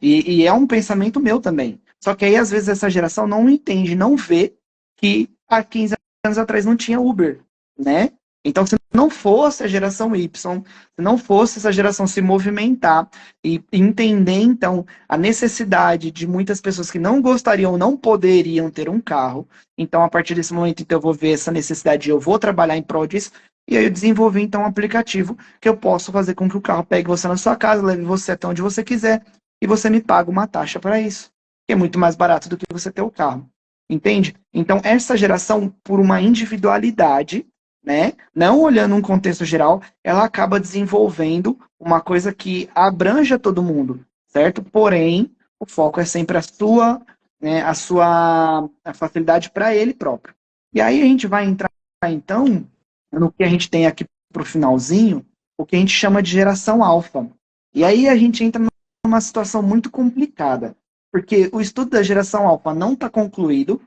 E é um pensamento meu também. Só que aí, às vezes, essa geração não entende, não vê que há 15 anos atrás não tinha Uber, né? Então, se não fosse a geração Y, se não fosse essa geração se movimentar e entender, então, a necessidade de muitas pessoas que não gostariam, não poderiam ter um carro, então, a partir desse momento, então, eu vou ver essa necessidade, eu vou trabalhar em prol disso, e aí eu desenvolvi, então, um aplicativo que eu posso fazer com que o carro pegue você na sua casa, leve você até onde você quiser, e você me paga uma taxa para isso, que é muito mais barato do que você ter o carro. Entende? Então, essa geração, por uma individualidade, né, não olhando um contexto geral, ela acaba desenvolvendo uma coisa que abranja todo mundo, certo? Porém, o foco é sempre né, a facilidade para ele próprio. E aí a gente vai entrar, então, no que a gente tem aqui para o finalzinho, o que a gente chama de geração alfa. E aí a gente entra uma situação muito complicada, porque o estudo da geração alfa não está concluído,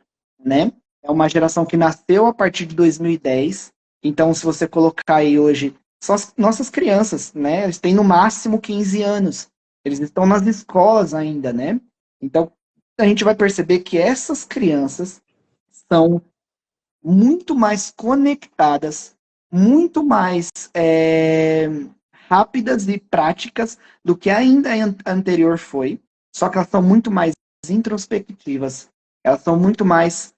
né? É uma geração que nasceu a partir de 2010. Então, se você colocar aí hoje, são as nossas crianças, né? Eles têm no máximo 15 anos. Eles estão nas escolas ainda, né? Então, a gente vai perceber que essas crianças são muito mais conectadas, muito mais rápidas e práticas do que ainda anterior foi, só que elas são muito mais introspectivas, elas são muito mais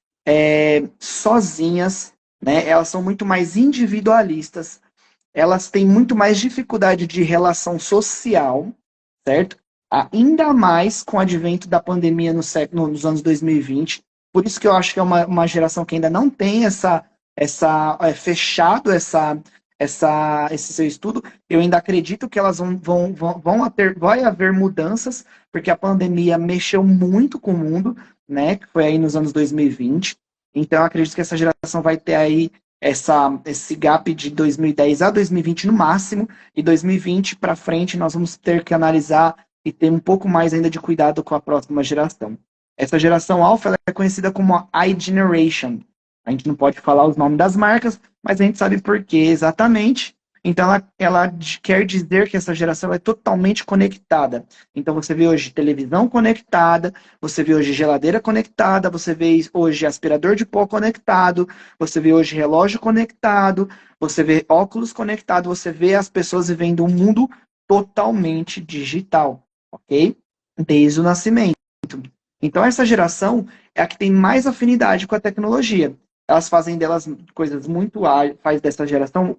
sozinhas, né? Elas são muito mais individualistas, elas têm muito mais dificuldade de relação social, certo? Ainda mais com o advento da pandemia nos anos 2020. Por isso que eu acho que é uma geração que ainda não tem fechado esse seu estudo. Eu ainda acredito que elas vai haver mudanças, porque a pandemia mexeu muito com o mundo, né? Que foi aí nos anos 2020. Então, eu acredito que essa geração vai ter aí esse gap de 2010 a 2020 no máximo, e 2020 para frente nós vamos ter que analisar e ter um pouco mais ainda de cuidado com a próxima geração. Essa geração alfa ela é conhecida como a iGeneration. A gente não pode falar os nomes das marcas, mas a gente sabe por quê exatamente. Então, ela quer dizer que essa geração é totalmente conectada. Então, você vê hoje televisão conectada, você vê hoje geladeira conectada, você vê hoje aspirador de pó conectado, você vê hoje relógio conectado, você vê óculos conectado, você vê as pessoas vivendo um mundo totalmente digital, ok? Desde o nascimento. Então, essa geração é a que tem mais afinidade com a tecnologia. Elas fazem delas coisas muito ágeis, faz dessa geração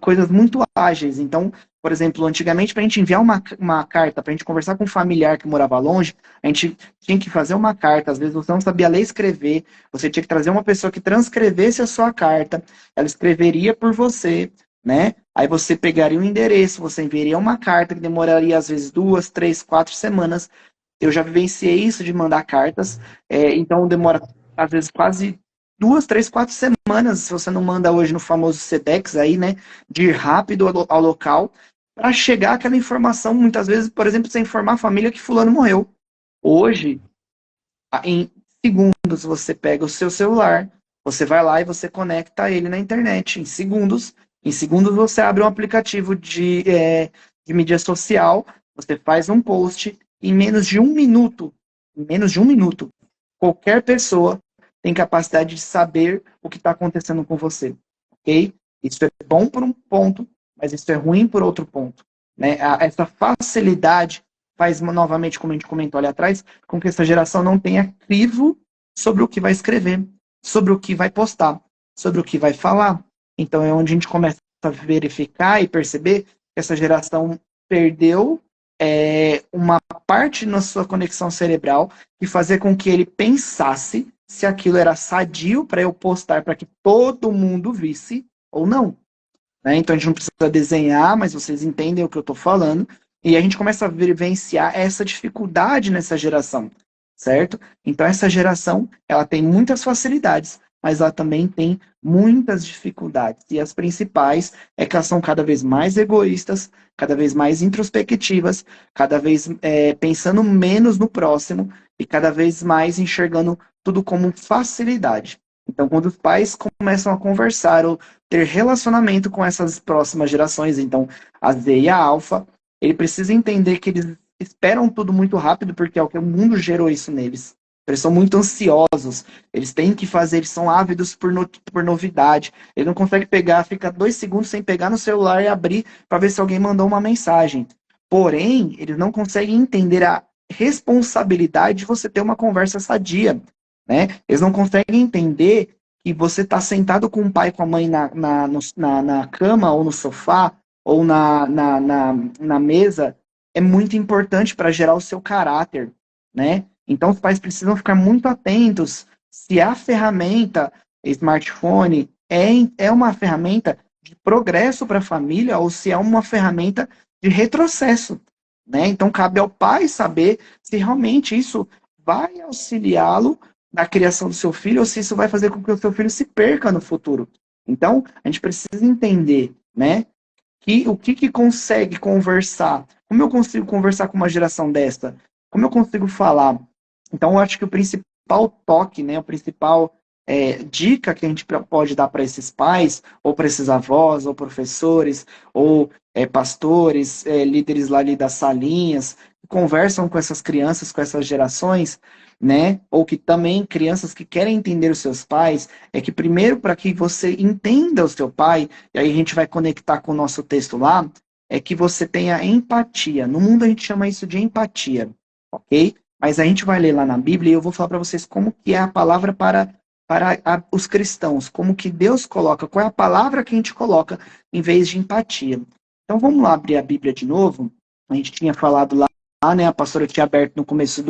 coisas muito ágeis. Então, por exemplo, antigamente, para a gente enviar uma carta, para a gente conversar com um familiar que morava longe, a gente tinha que fazer uma carta. Às vezes você não sabia ler e escrever, você tinha que trazer uma pessoa que transcrevesse a sua carta, ela escreveria por você, né? Aí você pegaria um endereço, você enviaria uma carta que demoraria às vezes 2, 3, 4 semanas. Eu já vivenciei isso de mandar cartas, então demora às vezes quase 2, 3, 4 semanas, se você não manda hoje no famoso Sedex aí, né, de ir rápido ao local, para chegar aquela informação, muitas vezes, por exemplo, você informar a família que fulano morreu. Hoje, em segundos, você pega o seu celular, você vai lá e você conecta ele na internet, em segundos você abre um aplicativo de mídia social, você faz um post, em menos de um minuto, qualquer pessoa tem capacidade de saber o que está acontecendo com você, ok? Isso é bom por um ponto, mas isso é ruim por outro ponto, né? Essa facilidade faz, novamente, como a gente comentou ali atrás, com que essa geração não tenha crivo sobre o que vai escrever, sobre o que vai postar, sobre o que vai falar. Então é onde a gente começa a verificar e perceber que essa geração perdeu uma parte na sua conexão cerebral e fazer com que ele pensasse se aquilo era sadio para eu postar para que todo mundo visse ou não. Né? Então a gente não precisa desenhar, mas vocês entendem o que eu estou falando. E a gente começa a vivenciar essa dificuldade nessa geração, certo? Então essa geração, ela tem muitas facilidades, mas ela também tem muitas dificuldades. E as principais é que elas são cada vez mais egoístas, cada vez mais introspectivas, cada vez pensando menos no próximo e cada vez mais enxergando tudo como facilidade. Então, quando os pais começam a conversar ou ter relacionamento com essas próximas gerações, então a Z e a Alfa, ele precisa entender que eles esperam tudo muito rápido, porque é o que o mundo gerou isso neles. Eles são muito ansiosos, eles têm que fazer, eles são ávidos por novidade. Ele não consegue pegar, fica 2 segundos sem pegar no celular e abrir para ver se alguém mandou uma mensagem. Porém, eles não conseguem entender a responsabilidade de você ter uma conversa sadia, né? Eles não conseguem entender que você está sentado com o pai e com a mãe na cama ou no sofá ou na mesa é muito importante para gerar o seu caráter, né? Então os pais precisam ficar muito atentos se a ferramenta smartphone é uma ferramenta de progresso para a família ou se é uma ferramenta de retrocesso, né? Então cabe ao pai saber se realmente isso vai auxiliá-lo na criação do seu filho ou se isso vai fazer com que o seu filho se perca no futuro. Então, a gente precisa entender, né, que o que consegue conversar. Como eu consigo conversar com uma geração desta? Como eu consigo falar? Então, eu acho que o principal toque, né, o principal dica que a gente pode dar para esses pais, ou para esses avós, ou professores, ou pastores, líderes lá ali das salinhas, que conversam com essas crianças, com essas gerações, né? Ou que também crianças que querem entender os seus pais, é que primeiro para que você entenda o seu pai, e aí a gente vai conectar com o nosso texto lá, é que você tenha empatia. No mundo a gente chama isso de empatia, ok? Mas a gente vai ler lá na Bíblia e eu vou falar para vocês como que é a palavra para os cristãos, como que Deus coloca, qual é a palavra que a gente coloca em vez de empatia. Então vamos lá abrir a Bíblia de novo. A gente tinha falado lá, né? A pastora tinha aberto no começo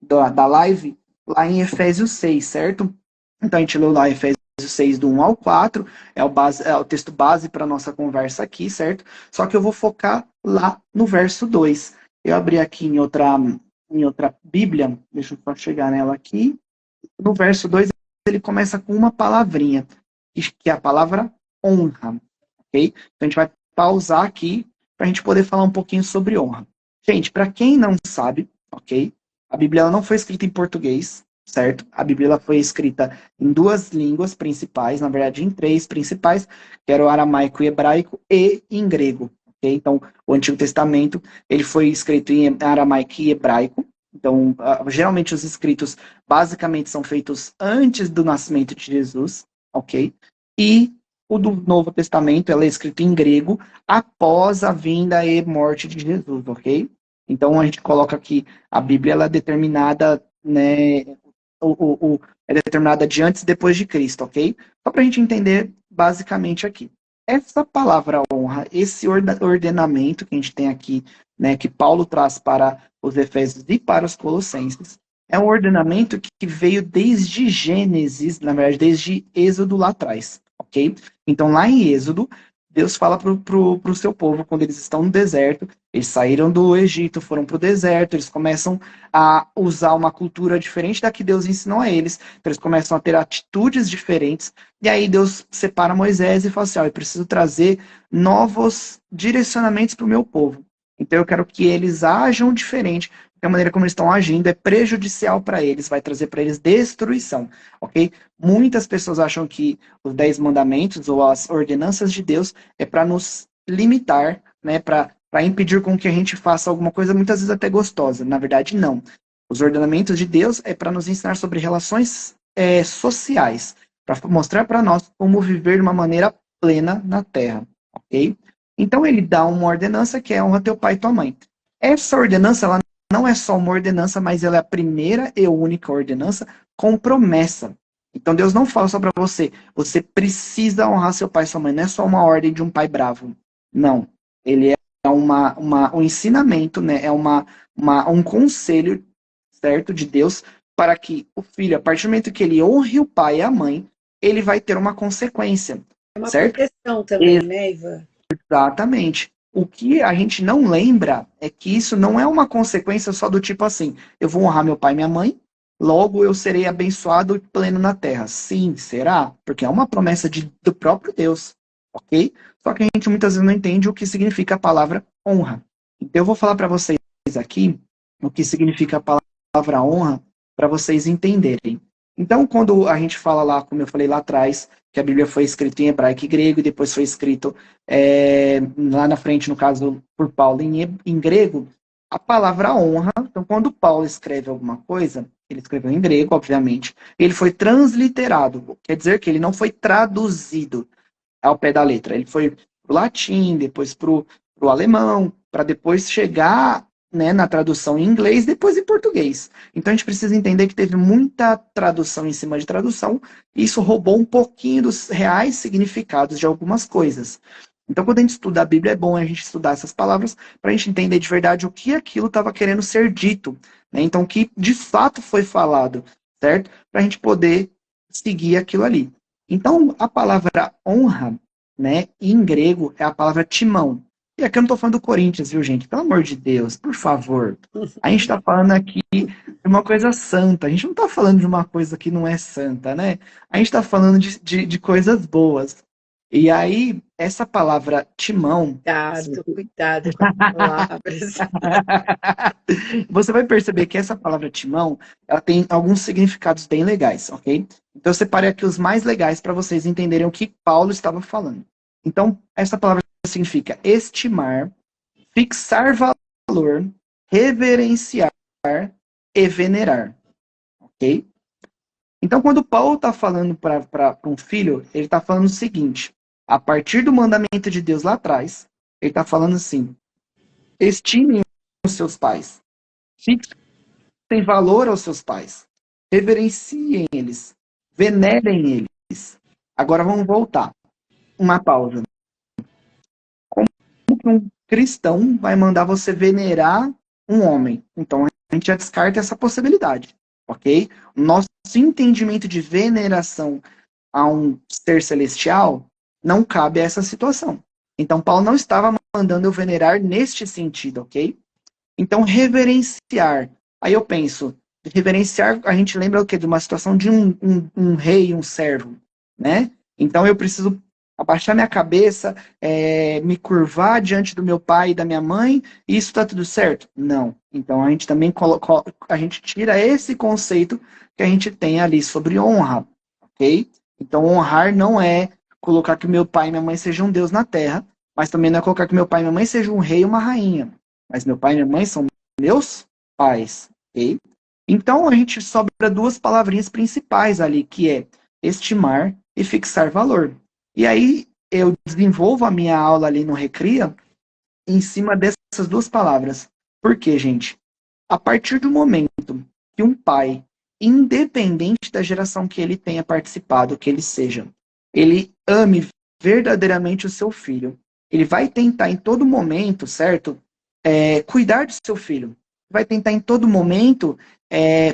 da live, lá em Efésios 6, certo? Então a gente leu lá Efésios 6, do 1 ao 4, é o texto base para a nossa conversa aqui, certo? Só que eu vou focar lá no verso 2. Eu abri aqui em outra Bíblia, deixa eu só chegar nela aqui. No verso 2, ele começa com uma palavrinha, que é a palavra honra, ok? Então a gente vai pausar aqui para a gente poder falar um pouquinho sobre honra. Gente, para quem não sabe, ok? A Bíblia ela não foi escrita em português, certo? A Bíblia ela foi escrita em duas línguas principais, na verdade em três principais, que era o aramaico e hebraico e em grego, ok? Então, o Antigo Testamento, ele foi escrito em aramaico e hebraico. Então, geralmente os escritos basicamente são feitos antes do nascimento de Jesus, ok? E o do Novo Testamento, ela é escrito em grego após a vinda e morte de Jesus, ok? Então a gente coloca aqui a Bíblia ela é determinada, né, é determinada de antes e depois de Cristo, ok? Só para a gente entender basicamente aqui. Essa palavra honra, esse ordenamento que a gente tem aqui, né, que Paulo traz para os Efésios e para os Colossenses, é um ordenamento que veio desde Gênesis, na verdade, desde Êxodo lá atrás, ok? Então lá em Êxodo, Deus fala pro seu povo, quando eles estão no deserto, eles saíram do Egito, foram para o deserto, eles começam a usar uma cultura diferente da que Deus ensinou a eles, então eles começam a ter atitudes diferentes, e aí Deus separa Moisés e fala assim, eu preciso trazer novos direcionamentos para o meu povo. Então eu quero que eles ajam diferente, porque a maneira como eles estão agindo é prejudicial para eles, vai trazer para eles destruição, ok? Muitas pessoas acham que os 10 mandamentos ou as ordenanças de Deus é para nos limitar, né, para impedir com que a gente faça alguma coisa muitas vezes até gostosa. Na verdade, não. Os ordenamentos de Deus é para nos ensinar sobre relações sociais, para mostrar para nós como viver de uma maneira plena na Terra, ok? Então ele dá uma ordenança que é honra teu pai e tua mãe. Essa ordenança, ela não é só uma ordenança, mas ela é a primeira e única ordenança com promessa. Então Deus não fala só para você, você precisa honrar seu pai e sua mãe, não é só uma ordem de um pai bravo. Não. Ele é um ensinamento, né? É um conselho, certo, de Deus, para que o filho, a partir do momento que ele honre o pai e a mãe, ele vai ter uma consequência, É uma certo? proteção também, né, Ivan? Exatamente. O que a gente não lembra é que isso não é uma consequência só do tipo assim, eu vou honrar meu pai e minha mãe, logo eu serei abençoado e pleno na terra. Sim, será? Porque é uma promessa do próprio Deus, ok? Só que a gente muitas vezes não entende o que significa a palavra honra. Então eu vou falar para vocês aqui o que significa a palavra honra para vocês entenderem. Então, quando a gente fala lá, como eu falei lá atrás, que a Bíblia foi escrita em hebraico e grego, e depois foi escrito lá na frente, no caso, por Paulo em grego, a palavra honra, então quando Paulo escreve alguma coisa, ele escreveu em grego, obviamente, ele foi transliterado, quer dizer que ele não foi traduzido ao pé da letra, ele foi pro latim, depois pro alemão, para depois chegar, né, na tradução em inglês, depois em português. Então a gente precisa entender que teve muita tradução em cima de tradução, e isso roubou um pouquinho dos reais significados de algumas coisas. Então, quando a gente estuda a Bíblia, é bom a gente estudar essas palavras para a gente entender de verdade o que aquilo estava querendo ser dito. Né? Então, o que de fato foi falado, certo? Para a gente poder seguir aquilo ali. Então, a palavra honra, né, em grego, é a palavra timão. E aqui eu não estou falando do Corinthians, viu, gente? Pelo amor de Deus, por favor. A gente está falando aqui de uma coisa santa. A gente não está falando de uma coisa que não é santa, né? A gente está falando de coisas boas. E aí, essa palavra timão. Cuidado com as palavras. Você vai perceber que essa palavra timão, ela tem alguns significados bem legais, ok? Então eu separei aqui os mais legais para vocês entenderem o que Paulo estava falando. Então, essa palavra significa estimar, fixar valor, reverenciar e venerar, ok? Então, quando Paulo está falando para um filho, ele está falando o seguinte: a partir do mandamento de Deus lá atrás, ele está falando assim: estimem os seus pais, fixem valor aos seus pais, reverenciem eles, venerem eles. Agora vamos voltar. Uma pausa. Como que um cristão vai mandar você venerar um homem? Então a gente já descarta essa possibilidade, ok? O nosso entendimento de veneração a um ser celestial não cabe a essa situação. Então Paulo não estava mandando eu venerar neste sentido, ok? Então reverenciar. Aí eu penso, reverenciar, a gente lembra o quê? De uma situação de um rei, um servo, né? Então eu preciso abaixar minha cabeça, me curvar diante do meu pai e da minha mãe, e isso está tudo certo? Não. Então a gente também a gente tira esse conceito que a gente tem ali sobre honra, ok? Então honrar não é colocar que meu pai e minha mãe sejam um Deus na terra, mas também não é colocar que meu pai e minha mãe sejam um rei e uma rainha. Mas meu pai e minha mãe são meus pais, ok? Então a gente sobra duas palavrinhas principais ali, que é estimar e fixar valor. E aí eu desenvolvo a minha aula ali no Recria em cima dessas duas palavras. Por quê, gente? A partir do momento que um pai, independente da geração que ele tenha participado, que ele seja, ele ame verdadeiramente o seu filho, ele vai tentar em todo momento, certo? Cuidar do seu filho. Vai tentar em todo momento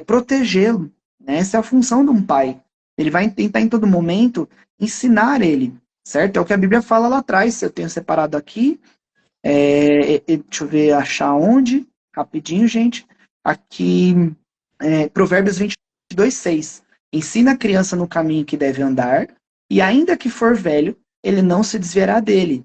protegê-lo. Né? Essa é a função de um pai. Ele vai tentar em todo momento ensinar ele, certo? É o que a Bíblia fala lá atrás. Eu tenho separado aqui. Deixa eu ver, achar onde. Rapidinho, gente. Aqui, Provérbios 22:6. Ensina a criança no caminho que deve andar, e ainda que for velho, ele não se desviará dele,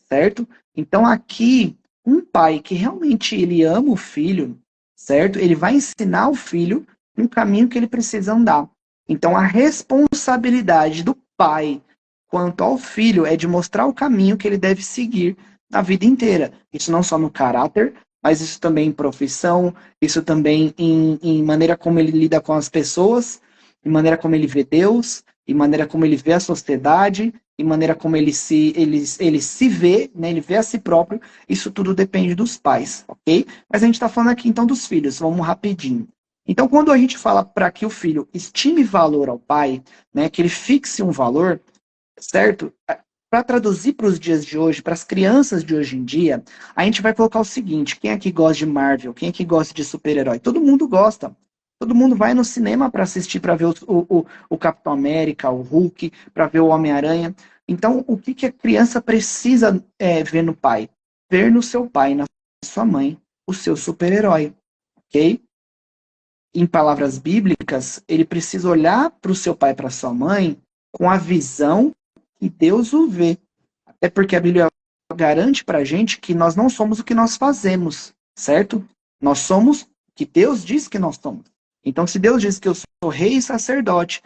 certo? Então aqui, um pai que realmente ele ama o filho, certo? Ele vai ensinar o filho no caminho que ele precisa andar. Então a responsabilidade do pai quanto ao filho é de mostrar o caminho que ele deve seguir na vida inteira. Isso não só no caráter, mas isso também em profissão, isso também em maneira como ele lida com as pessoas, em maneira como ele vê Deus, em maneira como ele vê a sociedade, em maneira como ele se vê, né, ele vê a si próprio. Isso tudo depende dos pais, ok? Mas a gente está falando aqui então dos filhos, vamos rapidinho. Então, quando a gente fala para que o filho estime valor ao pai, né, que ele fixe um valor, certo? Para traduzir para os dias de hoje, para as crianças de hoje em dia, a gente vai colocar o seguinte: quem aqui gosta de Marvel? Quem aqui gosta de super-herói? Todo mundo gosta. Todo mundo vai no cinema para assistir, para ver o Capitão América, o Hulk, para ver o Homem-Aranha. Então, o que a criança precisa ver no pai? Ver no seu pai, na sua mãe, o seu super-herói, ok? Em palavras bíblicas, ele precisa olhar para o seu pai, para sua mãe, com a visão que Deus o vê. Até porque a Bíblia garante para a gente que nós não somos o que nós fazemos, certo? Nós somos o que Deus diz que nós somos. Então, se Deus diz que eu sou rei e sacerdote,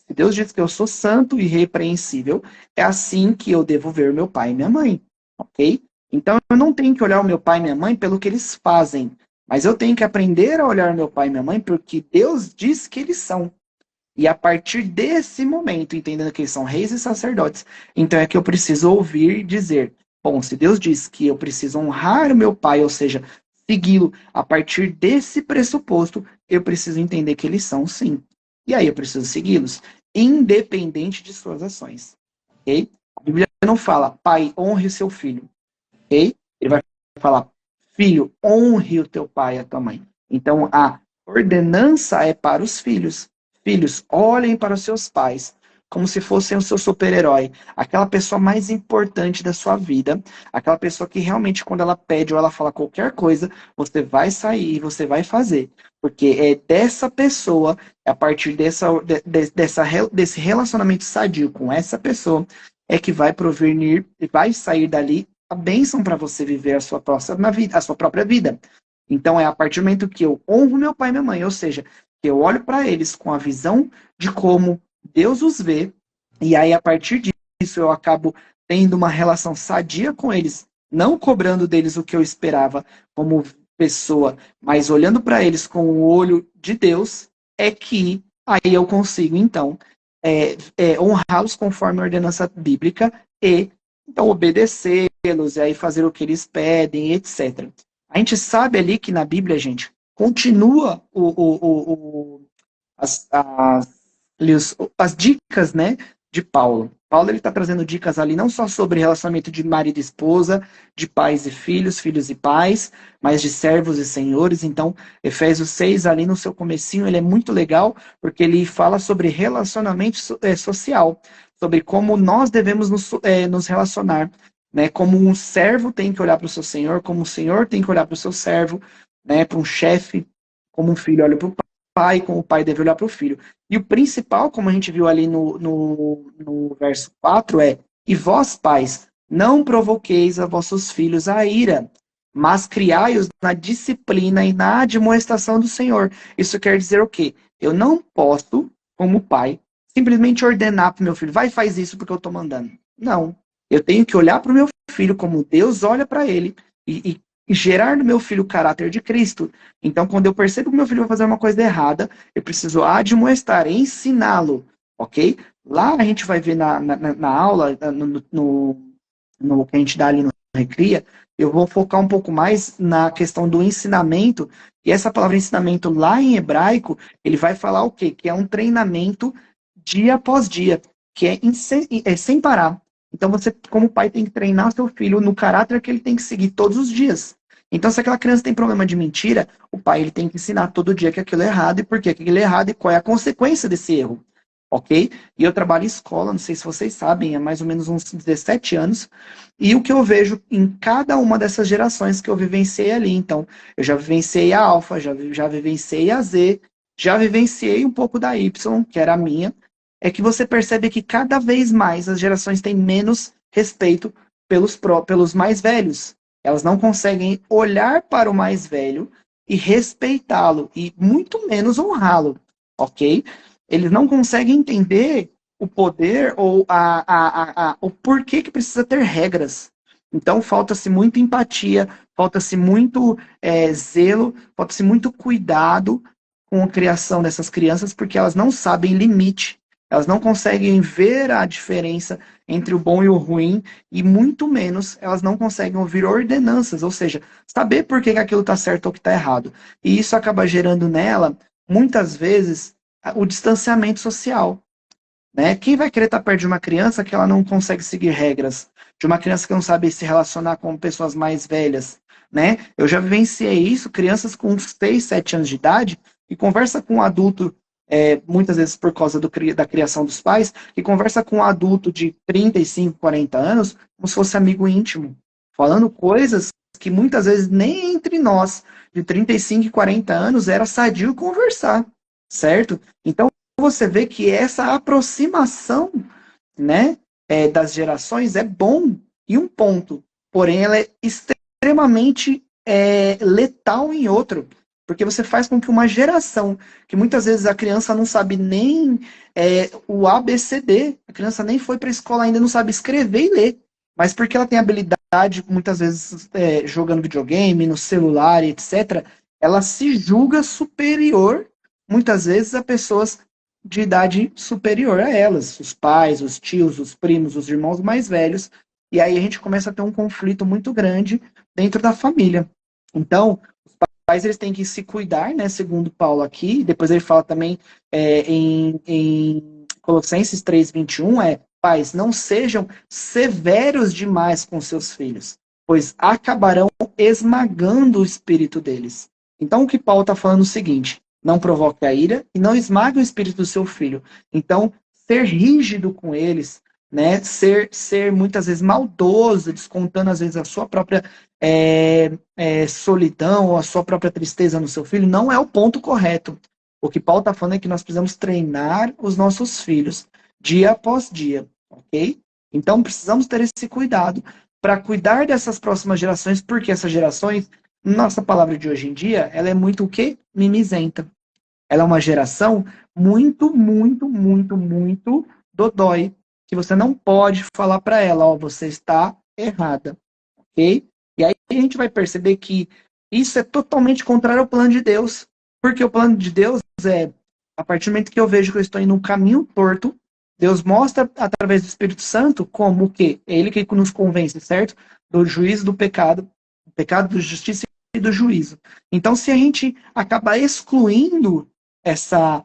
se Deus diz que eu sou santo e repreensível, é assim que eu devo ver meu pai e minha mãe, ok? Então, eu não tenho que olhar o meu pai e minha mãe pelo que eles fazem, mas eu tenho que aprender a olhar meu pai e minha mãe porque Deus diz que eles são. E a partir desse momento, entendendo que eles são reis e sacerdotes, então é que eu preciso ouvir dizer: bom, se Deus diz que eu preciso honrar o meu pai, ou seja, segui-lo, a partir desse pressuposto, eu preciso entender que eles são sim. E aí eu preciso segui-los, independente de suas ações. Ok? A Bíblia não fala, pai, honre o seu filho. Ok? Ele vai falar, filho, honre o teu pai e a tua mãe. Então a ordenança é para os filhos. Filhos, olhem para os seus pais como se fossem o seu super-herói, aquela pessoa mais importante da sua vida, aquela pessoa que realmente, quando ela pede ou ela fala qualquer coisa, você vai sair e você vai fazer. Porque é dessa pessoa, é a partir desse relacionamento sadio com essa pessoa, é que vai provenir e vai sair dali a bênção para você viver a sua próxima vida, a sua própria vida. Então é a partir do momento que eu honro meu pai e minha mãe, ou seja, que eu olho para eles com a visão de como Deus os vê, e aí a partir disso eu acabo tendo uma relação sadia com eles, não cobrando deles o que eu esperava como pessoa, mas olhando para eles com o olho de Deus, é que aí eu consigo então honrá-los conforme a ordenança bíblica e então obedecê-los e aí fazer o que eles pedem, etc. A gente sabe ali que na Bíblia, gente, continua as dicas, né, de Paulo. Paulo ele está trazendo dicas ali não só sobre relacionamento de marido e esposa, de pais e filhos, filhos e pais, mas de servos e senhores. Então, Efésios 6 ali no seu comecinho, ele é muito legal, porque ele fala sobre relacionamento social, sobre como nós devemos nos relacionar, né, como um servo tem que olhar para o seu senhor, como um senhor tem que olhar para o seu servo, né, para um chefe, como um filho olha para o pai, como o pai deve olhar para o filho. E o principal, como a gente viu ali no verso 4, é E vós, pais, não provoqueis a vossos filhos a ira, mas criai-os na disciplina e na admoestação do Senhor. Isso quer dizer o quê? Eu não posso, como pai, simplesmente ordenar para o meu filho, vai e faz isso porque eu estou mandando. Não. Eu tenho que olhar para o meu filho como Deus olha para ele e gerar no meu filho o caráter de Cristo. Então, quando eu percebo que meu filho vai fazer uma coisa errada, eu preciso admoestar, ensiná-lo, ok? Lá a gente vai ver na aula, no que a gente dá ali no Recria, eu vou focar um pouco mais na questão do ensinamento, e essa palavra ensinamento lá em hebraico, ele vai falar o quê? Que é um treinamento dia após dia, que é sem parar. Então você, como pai, tem que treinar seu filho no caráter que ele tem que seguir todos os dias. Então, se aquela criança tem problema de mentira, o pai ele tem que ensinar todo dia que aquilo é errado e por que aquilo é errado e qual é a consequência desse erro. Ok? E eu trabalho em escola, não sei se vocês sabem, há mais ou menos uns 17 anos, e o que eu vejo em cada uma dessas gerações que eu vivenciei ali. Então, eu já vivenciei a Alfa, já vivenciei a Z, já vivenciei um pouco da Y, que era a minha, é que você percebe que cada vez mais as gerações têm menos respeito pelos mais velhos. Elas não conseguem olhar para o mais velho e respeitá-lo, e muito menos honrá-lo, ok? Eles não conseguem entender o poder ou o porquê que precisa ter regras. Então, falta-se muito empatia, falta-se muito zelo, falta-se muito cuidado com a criação dessas crianças, porque elas não sabem limite, elas não conseguem ver a diferença entre o bom e o ruim, e muito menos elas não conseguem ouvir ordenanças, ou seja, saber por que aquilo está certo ou que está errado. E isso acaba gerando nela, muitas vezes, o distanciamento social. Né? Quem vai querer estar perto de uma criança que ela não consegue seguir regras? De uma criança que não sabe se relacionar com pessoas mais velhas? Né? Eu já vivenciei isso, crianças com 6, 7 anos de idade, e conversa com um adulto, muitas vezes por causa da criação dos pais, que conversa com um adulto de 35, 40 anos, como se fosse amigo íntimo, falando coisas que muitas vezes nem entre nós, de 35 e 40 anos, era sadio conversar, certo? Então, você vê que essa aproximação, né, das gerações é bom em um ponto, porém ela é extremamente letal em outro, porque você faz com que uma geração, que muitas vezes a criança não sabe nem o ABCD, a criança nem foi para a escola ainda, não sabe escrever e ler, mas porque ela tem habilidade, muitas vezes jogando videogame, no celular, etc., ela se julga superior, muitas vezes, a pessoas de idade superior a elas, os pais, os tios, os primos, os irmãos mais velhos, e aí a gente começa a ter um conflito muito grande dentro da família. Então, os pais eles têm que se cuidar, né, segundo Paulo aqui, depois ele fala também em Colossenses 3:21, pais, não sejam severos demais com seus filhos, pois acabarão esmagando o espírito deles. Então, o que Paulo está falando é o seguinte: não provoque a ira e não esmague o espírito do seu filho. Então, ser rígido com eles, né? Ser muitas vezes maldoso, descontando às vezes a sua própria solidão ou a sua própria tristeza no seu filho, não é o ponto correto. O que Paulo está falando é que nós precisamos treinar os nossos filhos dia após dia, ok? Então, precisamos ter esse cuidado para cuidar dessas próximas gerações, porque essas gerações, nossa palavra de hoje em dia, ela é muito o quê? Mimizenta. Ela é uma geração muito, muito, muito, muito dodói, que você não pode falar para ela, ó, você está errada, ok? E aí a gente vai perceber que isso é totalmente contrário ao plano de Deus, porque o plano de Deus a partir do momento que eu vejo que eu estou indo um caminho torto, Deus mostra através do Espírito Santo como o quê? É Ele que nos convence, certo? Do juízo do pecado, da justiça e do juízo. Então, se a gente acaba excluindo essa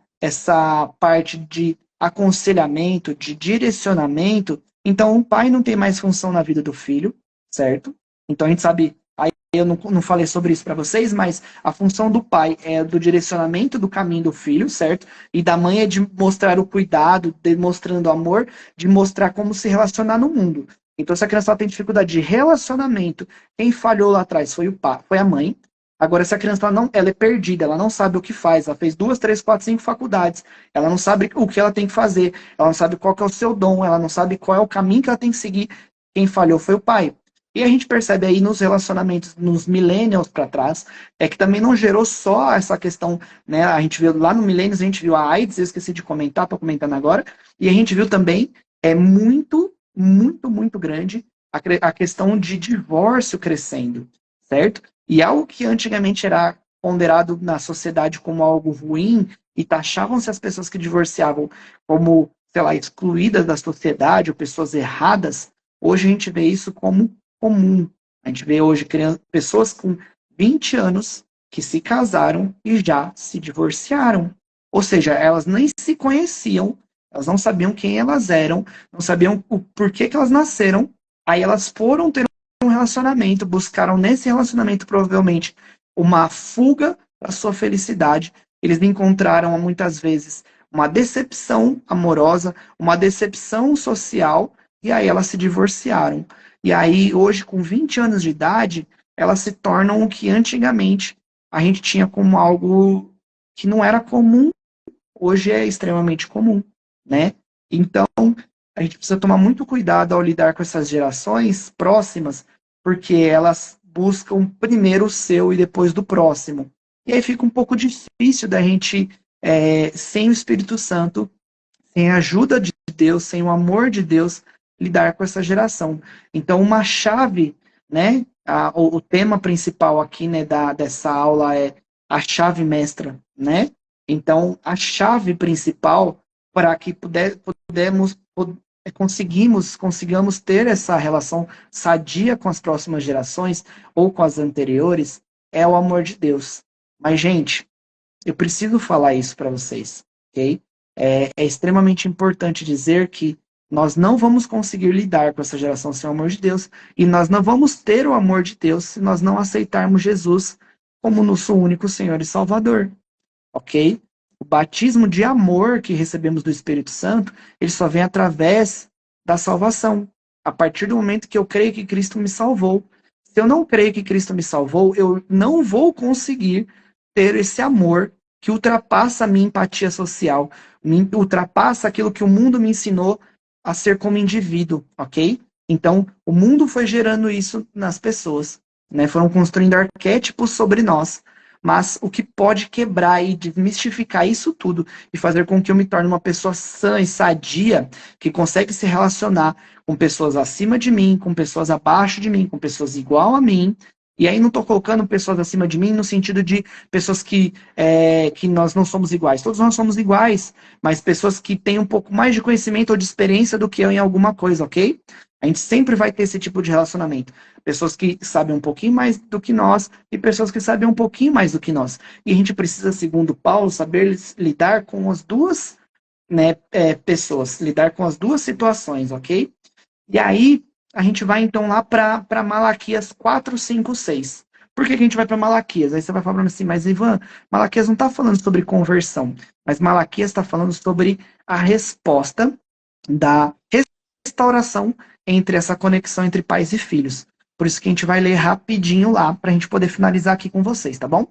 parte de aconselhamento, de direcionamento, então o pai não tem mais função na vida do filho, certo? Então a gente sabe, aí eu não falei sobre isso para vocês, mas a função do pai é do direcionamento do caminho do filho, certo? E da mãe é de mostrar o cuidado, demonstrando amor, de mostrar como se relacionar no mundo. Então, se a criança tem dificuldade de relacionamento, quem falhou lá atrás foi o pai, foi a mãe. Agora, essa criança ela é perdida, ela não sabe o que faz, ela fez 2, 3, 4, 5 faculdades, ela não sabe o que ela tem que fazer, ela não sabe qual que é o seu dom, ela não sabe qual é o caminho que ela tem que seguir. Quem falhou foi o pai. E a gente percebe aí nos relacionamentos, nos millennials para trás, é que também não gerou só essa questão, né? A gente viu lá no millennials, a gente viu a AIDS, eu esqueci de comentar, tô comentando agora, e a gente viu também, muito, muito, muito grande a questão de divórcio crescendo, certo? E algo que antigamente era ponderado na sociedade como algo ruim, e taxavam-se as pessoas que divorciavam como, sei lá, excluídas da sociedade, ou pessoas erradas, hoje a gente vê isso como comum. A gente vê hoje pessoas com 20 anos que se casaram e já se divorciaram. Ou seja, elas nem se conheciam, elas não sabiam quem elas eram, não sabiam o porquê que elas nasceram. Aí elas foram ter um relacionamento, buscaram nesse relacionamento provavelmente uma fuga da sua felicidade. Eles encontraram muitas vezes uma decepção amorosa, uma decepção social, e aí elas se divorciaram. E aí, hoje, com 20 anos de idade, elas se tornam o que antigamente a gente tinha como algo que não era comum, hoje é extremamente comum, né? Então, a gente precisa tomar muito cuidado ao lidar com essas gerações próximas, porque elas buscam primeiro o seu e depois do próximo. E aí fica um pouco difícil da gente, sem o Espírito Santo, sem a ajuda de Deus, sem o amor de Deus, lidar com essa geração. Então, uma chave, né? O tema principal aqui, né, dessa aula é a chave mestra, né? Então, a chave principal para que consigamos ter essa relação sadia com as próximas gerações ou com as anteriores é o amor de Deus. Mas, gente, eu preciso falar isso para vocês, ok? É extremamente importante dizer que nós não vamos conseguir lidar com essa geração sem o amor de Deus, e nós não vamos ter o amor de Deus se nós não aceitarmos Jesus como nosso único Senhor e Salvador, ok? O batismo de amor que recebemos do Espírito Santo, ele só vem através da salvação. A partir do momento que eu creio que Cristo me salvou. Se eu não creio que Cristo me salvou, eu não vou conseguir ter esse amor que ultrapassa a minha empatia social, ultrapassa aquilo que o mundo me ensinou a ser como indivíduo, ok? Então, o mundo foi gerando isso nas pessoas, né? Foram construindo arquétipos sobre nós. Mas o que pode quebrar e desmistificar isso tudo e fazer com que eu me torne uma pessoa sã e sadia, que consegue se relacionar com pessoas acima de mim, com pessoas abaixo de mim, com pessoas igual a mim. E aí não estou colocando pessoas acima de mim no sentido de pessoas que nós não somos iguais. Todos nós somos iguais, mas pessoas que têm um pouco mais de conhecimento ou de experiência do que eu em alguma coisa, ok? A gente sempre vai ter esse tipo de relacionamento. Pessoas que sabem um pouquinho mais do que nós e pessoas que sabem um pouquinho mais do que nós. E a gente precisa, segundo Paulo, saber lidar com as duas, né, pessoas, lidar com as duas situações, ok? E aí, a gente vai então lá para Malaquias 4, 5, 6. Por que a gente vai para Malaquias? Aí você vai falar para mim assim, mas Ivan, Malaquias não está falando sobre conversão, mas Malaquias está falando sobre a resposta da restauração entre essa conexão entre pais e filhos. Por isso que a gente vai ler rapidinho lá, para a gente poder finalizar aqui com vocês, tá bom?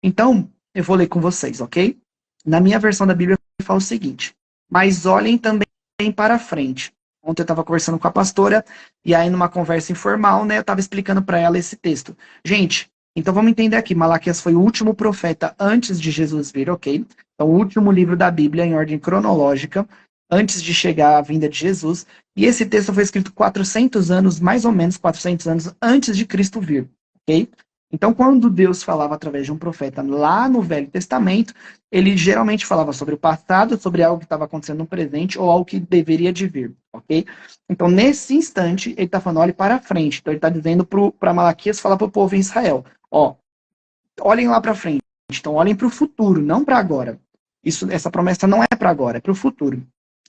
Então, eu vou ler com vocês, ok? Na minha versão da Bíblia, fala o seguinte: mas olhem também para frente. Ontem eu estava conversando com a pastora, e aí numa conversa informal, né, eu estava explicando para ela esse texto. Gente, então vamos entender aqui, Malaquias foi o último profeta antes de Jesus vir, ok? Então, o último livro da Bíblia em ordem cronológica, antes de chegar à vinda de Jesus, e esse texto foi escrito 400 anos, mais ou menos 400 anos antes de Cristo vir, ok? Então, quando Deus falava através de um profeta lá no Velho Testamento, ele geralmente falava sobre o passado, sobre algo que estava acontecendo no presente ou algo que deveria de vir, ok? Então, nesse instante, ele está falando, olhe para frente. Então, ele está dizendo para Malaquias falar para o povo em Israel, ó, olhem lá para frente. Então, olhem para o futuro, não para agora. Essa promessa não é para agora, é para o futuro.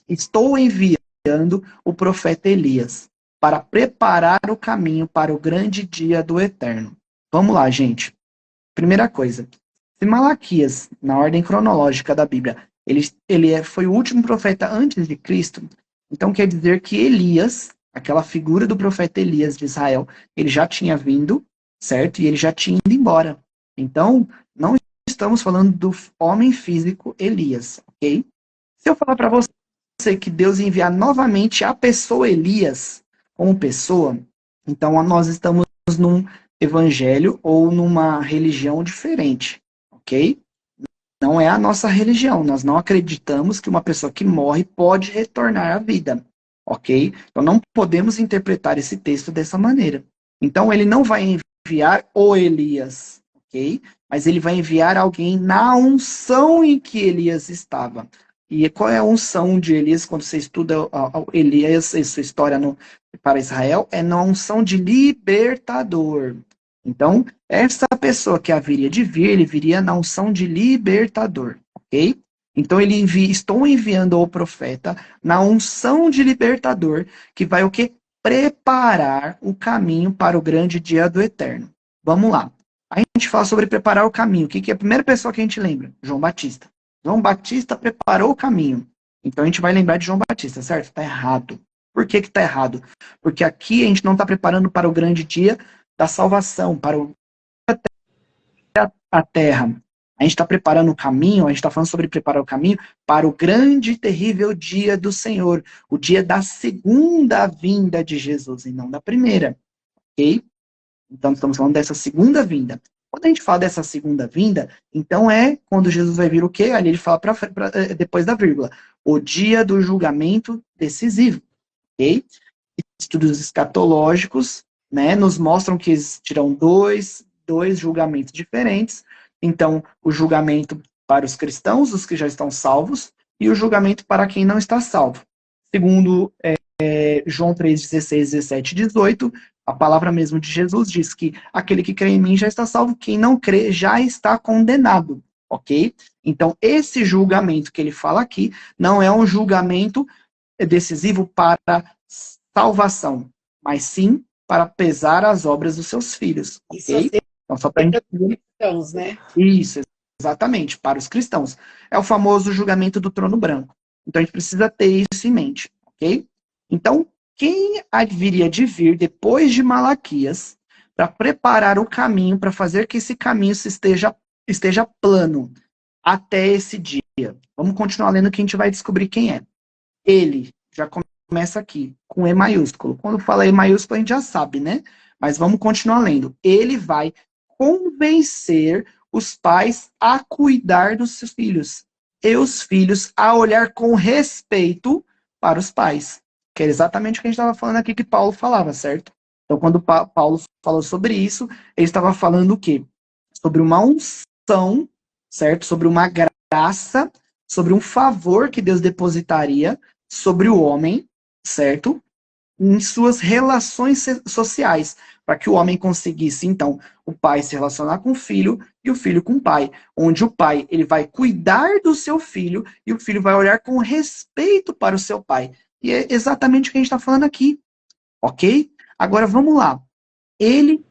Estou enviando o profeta Elias para preparar o caminho para o grande dia do Eterno. Vamos lá, gente. Primeira coisa. Se Malaquias, na ordem cronológica da Bíblia, ele foi o último profeta antes de Cristo, então quer dizer que Elias, aquela figura do profeta Elias de Israel, ele já tinha vindo, certo? E ele já tinha ido embora. Então, não estamos falando do homem físico Elias, ok? Se eu falar para você que Deus enviar novamente a pessoa Elias como pessoa, então nós estamos num evangelho ou numa religião diferente, ok? Não é a nossa religião. Nós não acreditamos que uma pessoa que morre pode retornar à vida, ok? Então não podemos interpretar esse texto dessa maneira. Então ele não vai enviar o Elias, ok? Mas ele vai enviar alguém na unção em que Elias estava. E qual é a unção de Elias quando você estuda Elias e sua história para Israel? É na unção de libertador. Então, essa pessoa que haveria de vir, ele viria na unção de libertador, ok? Então, estou enviando o profeta na unção de libertador, que vai o quê? Preparar o caminho para o grande dia do eterno. Vamos lá. A gente fala sobre preparar o caminho. O que é a primeira pessoa que a gente lembra? João Batista. João Batista preparou o caminho. Então, a gente vai lembrar de João Batista, certo? Está errado. Por que está errado? Porque aqui a gente não está preparando para o grande dia da salvação, para a terra. A gente está preparando o caminho, a gente está falando sobre preparar o caminho para o grande e terrível dia do Senhor, o dia da segunda vinda de Jesus, e não da primeira, ok? Então, estamos falando dessa segunda vinda. Quando a gente fala dessa segunda vinda, então é quando Jesus vai vir o quê? Ali ele fala depois da vírgula. O dia do julgamento decisivo, ok? Estudos escatológicos, né, nos mostram que existirão dois julgamentos diferentes. Então, o julgamento para os cristãos, os que já estão salvos, e o julgamento para quem não está salvo. Segundo João 3, 16, 17 e 18, a palavra mesmo de Jesus diz que aquele que crê em mim já está salvo, quem não crê já está condenado, ok? Então, esse julgamento que ele fala aqui não é um julgamento decisivo para salvação, mas sim para pesar as obras dos seus filhos, ok? Então, só para a gente cristãos, né? Isso, exatamente, para os cristãos. É o famoso julgamento do trono branco. Então, a gente precisa ter isso em mente, ok? Então, quem haveria de vir depois de Malaquias para preparar o caminho, para fazer que esse caminho esteja plano até esse dia? Vamos continuar lendo que a gente vai descobrir quem é. Ele, já começa aqui, com E maiúsculo. Quando fala E maiúsculo, a gente já sabe, né? Mas vamos continuar lendo. Ele vai convencer os pais a cuidar dos seus filhos, e os filhos a olhar com respeito para os pais. Que é exatamente o que a gente estava falando aqui que Paulo falava, certo? Então, quando Paulo falou sobre isso, ele estava falando o quê? Sobre uma unção, certo? Sobre uma graça, sobre um favor que Deus depositaria sobre o homem, certo? Em suas relações sociais, para que o homem conseguisse, então, o pai se relacionar com o filho e o filho com o pai, onde o pai ele vai cuidar do seu filho e o filho vai olhar com respeito para o seu pai. E é exatamente o que a gente está falando aqui, ok? Agora vamos lá. Ele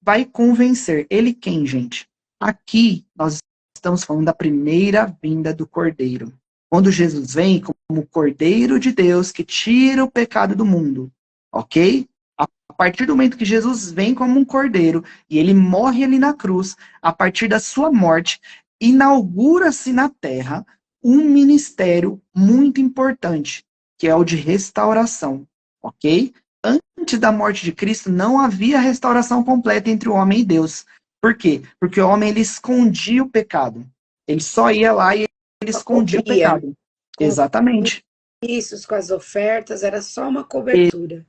vai convencer. Ele quem, gente? Aqui nós estamos falando da primeira vinda do Cordeiro. Quando Jesus vem como o Cordeiro de Deus que tira o pecado do mundo, ok? A partir do momento que Jesus vem como um Cordeiro e ele morre ali na cruz, a partir da sua morte, inaugura-se na terra um ministério muito importante, que é o de restauração, ok? Antes da morte de Cristo, não havia restauração completa entre o homem e Deus. Por quê? Porque o homem ele escondia o pecado. Ele só ia lá e ele escondia o pecado. Exatamente. Isso, com as ofertas, era só uma cobertura.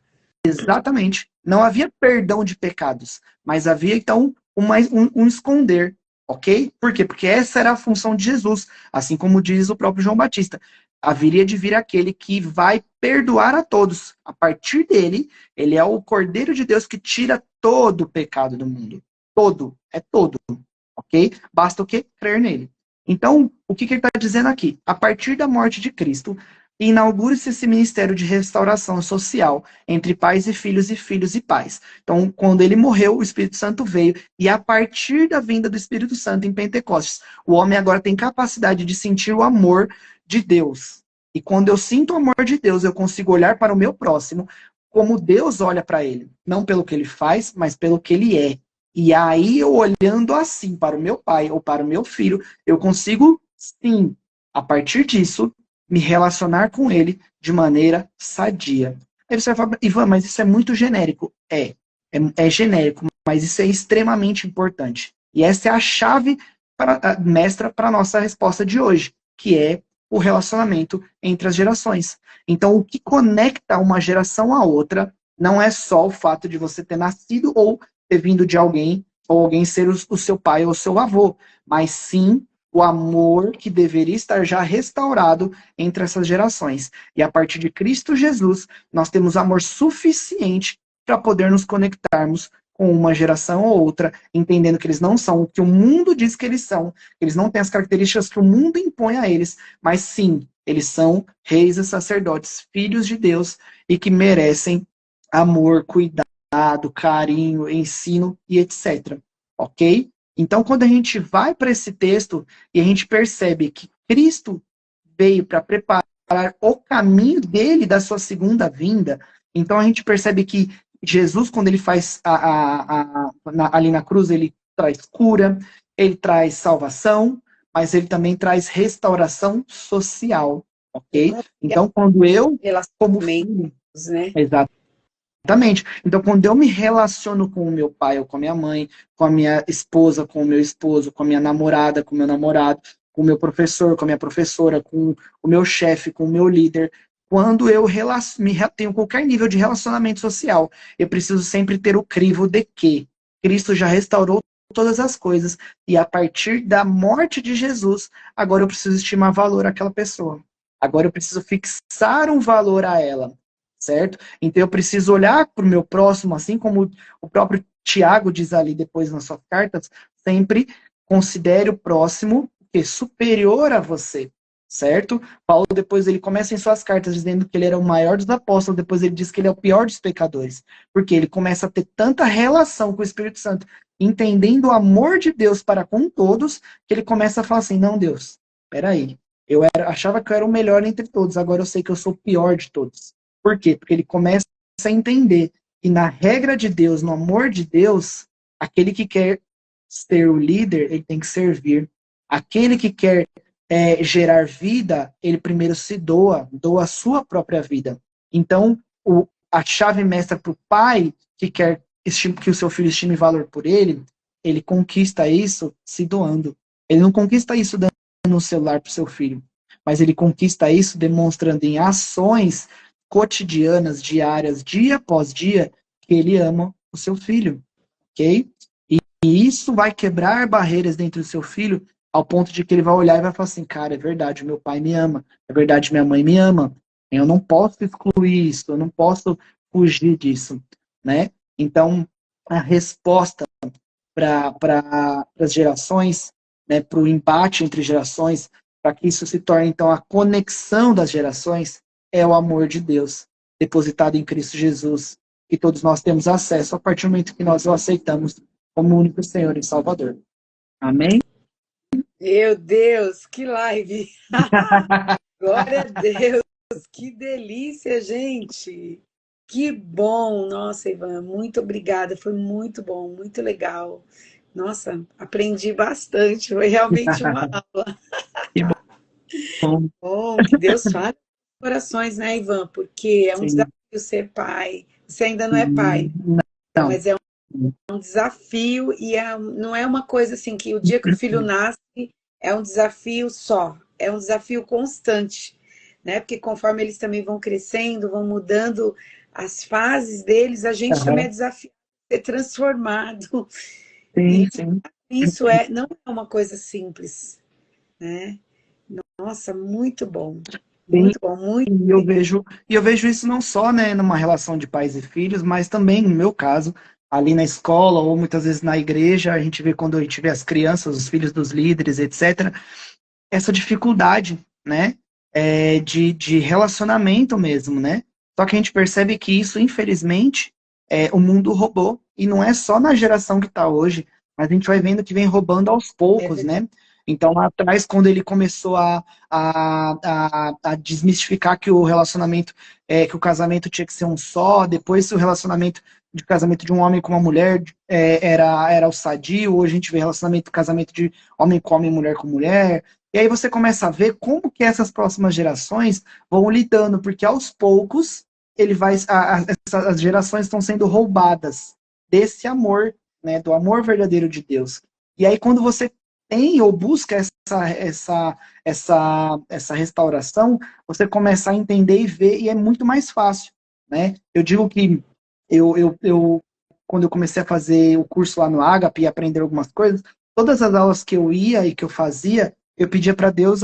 Exatamente. Não havia perdão de pecados, mas havia, então, um esconder, ok? Por quê? Porque essa era a função de Jesus, assim como diz o próprio João Batista. Haveria de vir aquele que vai perdoar a todos. A partir dele, ele é o Cordeiro de Deus que tira todo o pecado do mundo. Todo. É todo. Ok? Basta o quê? Crer nele. Então, o que ele está dizendo aqui? A partir da morte de Cristo, inaugura-se esse ministério de restauração social entre pais e filhos e pais. Então, quando ele morreu, o Espírito Santo veio, e a partir da vinda do Espírito Santo em Pentecostes, o homem agora tem capacidade de sentir o amor de Deus. E quando eu sinto o amor de Deus, eu consigo olhar para o meu próximo como Deus olha para ele. Não pelo que ele faz, mas pelo que ele é. E aí, eu olhando assim para o meu pai ou para o meu filho, eu consigo, sim, a partir disso, me relacionar com ele de maneira sadia. Aí você vai falar, Ivan, mas isso é muito genérico. É genérico, mas isso é extremamente importante. E essa é a chave mestra para a nossa resposta de hoje, que é o relacionamento entre as gerações. Então, o que conecta uma geração à outra não é só o fato de você ter nascido ou ter vindo de alguém, ou alguém ser o seu pai ou o seu avô, mas sim o amor que deveria estar já restaurado entre essas gerações. E a partir de Cristo Jesus, nós temos amor suficiente para poder nos conectarmos com uma geração ou outra, entendendo que eles não são o que o mundo diz que eles são, eles não têm as características que o mundo impõe a eles, mas sim, eles são reis e sacerdotes, filhos de Deus, e que merecem amor, cuidado, carinho, ensino e etc. Ok? Então, quando a gente vai para esse texto e a gente percebe que Cristo veio para preparar o caminho dele da sua segunda vinda, então a gente percebe que Jesus, quando ele faz ali na cruz, ele traz cura, ele traz salvação, mas ele também traz restauração social, ok? Então, quando eu, como filho, Relacionamentos, né? exatamente. Então, quando eu me relaciono com o meu pai ou com a minha mãe, com a minha esposa, com o meu esposo, com a minha namorada, com o meu namorado, com o meu professor, com a minha professora, com o meu chefe, com o meu líder, quando eu tenho qualquer nível de relacionamento social, eu preciso sempre ter o crivo de que Cristo já restaurou todas as coisas e a partir da morte de Jesus, agora eu preciso estimar valor àquela pessoa. Agora eu preciso fixar um valor a ela, certo? Então eu preciso olhar para o meu próximo, assim como o próprio Tiago diz ali depois nas suas cartas, sempre considere o próximo superior a você, certo? Paulo depois ele começa em suas cartas dizendo que ele era o maior dos apóstolos, depois ele diz que ele é o pior dos pecadores, porque ele começa a ter tanta relação com o Espírito Santo, entendendo o amor de Deus para com todos, que ele começa a falar assim, não, Deus, peraí, achava que eu era o melhor entre todos, agora eu sei que eu sou o pior de todos. Por quê? Porque ele começa a entender que na regra de Deus, no amor de Deus, aquele que quer ser o líder, ele tem que servir. Aquele que quer gerar vida, ele primeiro se doa a sua própria vida. Então, a chave mestra para o pai que quer que o seu filho estime valor por ele conquista isso se doando. Ele não conquista isso dando um celular para o seu filho, mas ele conquista isso demonstrando em ações cotidianas, diárias, dia após dia, que ele ama o seu filho, ok? E isso vai quebrar barreiras dentro do seu filho ao ponto de que ele vai olhar e vai falar assim, cara, é verdade, meu pai me ama, é verdade, minha mãe me ama, eu não posso excluir isso, eu não posso fugir disso, né? Então, a resposta para as gerações, né, para o embate entre gerações, para que isso se torne, então, a conexão das gerações, é o amor de Deus, depositado em Cristo Jesus, que todos nós temos acesso a partir do momento que nós o aceitamos como único Senhor e Salvador. Amém? Meu Deus, que live! Glória a Deus, que delícia, gente! Que bom! Nossa, Ivan, muito obrigada, foi muito bom, muito legal. Nossa, aprendi bastante, foi realmente uma aula. Que bom. Bom, que Deus fale nos corações, né, Ivan? Porque é um Sim. desafio ser pai. Você ainda não é pai, né? Não. Mas é um desafio e não é uma coisa assim que o dia que o filho nasce é um desafio só, é um desafio constante, né? Porque conforme eles também vão crescendo, vão mudando as fases deles, a gente também é Uhum. desafiado a ser transformado. Sim, E sim. isso não é uma coisa simples, né? Nossa, muito bom. Sim. Muito bom, muito E eu vejo isso não só, né, numa relação de pais e filhos, mas também, no meu caso, ali na escola ou muitas vezes na igreja, a gente vê quando a gente vê as crianças, os filhos dos líderes, etc., essa dificuldade, né, de relacionamento mesmo, né? Só que a gente percebe que isso, infelizmente, o mundo roubou. E não é só na geração que está hoje, mas a gente vai vendo que vem roubando aos é poucos, verdade. né? Então, lá atrás, quando ele começou a desmistificar que o relacionamento, que o casamento tinha que ser um só, depois o relacionamento de casamento de um homem com uma mulher era o sadio, hoje a gente vê relacionamento, casamento de homem com homem, mulher com mulher. E aí você começa a ver como que essas próximas gerações vão lidando, porque aos poucos as gerações estão sendo roubadas desse amor, né, do amor verdadeiro de Deus. E aí quando você tem ou busca essa restauração, você começa a entender e ver, e é muito mais fácil, né? Eu digo que quando eu comecei a fazer o curso lá no Agape e aprender algumas coisas, todas as aulas que eu ia e que eu fazia, eu pedia para Deus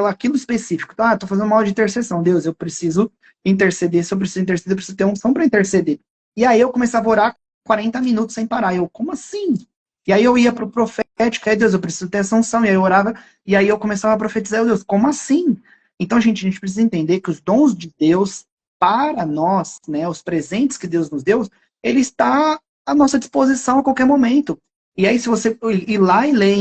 aquilo específico. Tá, estou fazendo uma aula de intercessão. Deus, eu preciso interceder, se eu preciso interceder, eu preciso ter unção para interceder. E aí eu começava a orar 40 minutos sem parar. Eu, como assim? E aí eu ia para o profético, aí Deus, eu preciso ter essa unção. E aí eu orava, e aí eu começava a profetizar, Deus, como assim? Então, gente, a gente precisa entender que os dons de Deus para nós, né, os presentes que Deus nos deu, ele está à nossa disposição a qualquer momento. E aí, se você ir lá e ler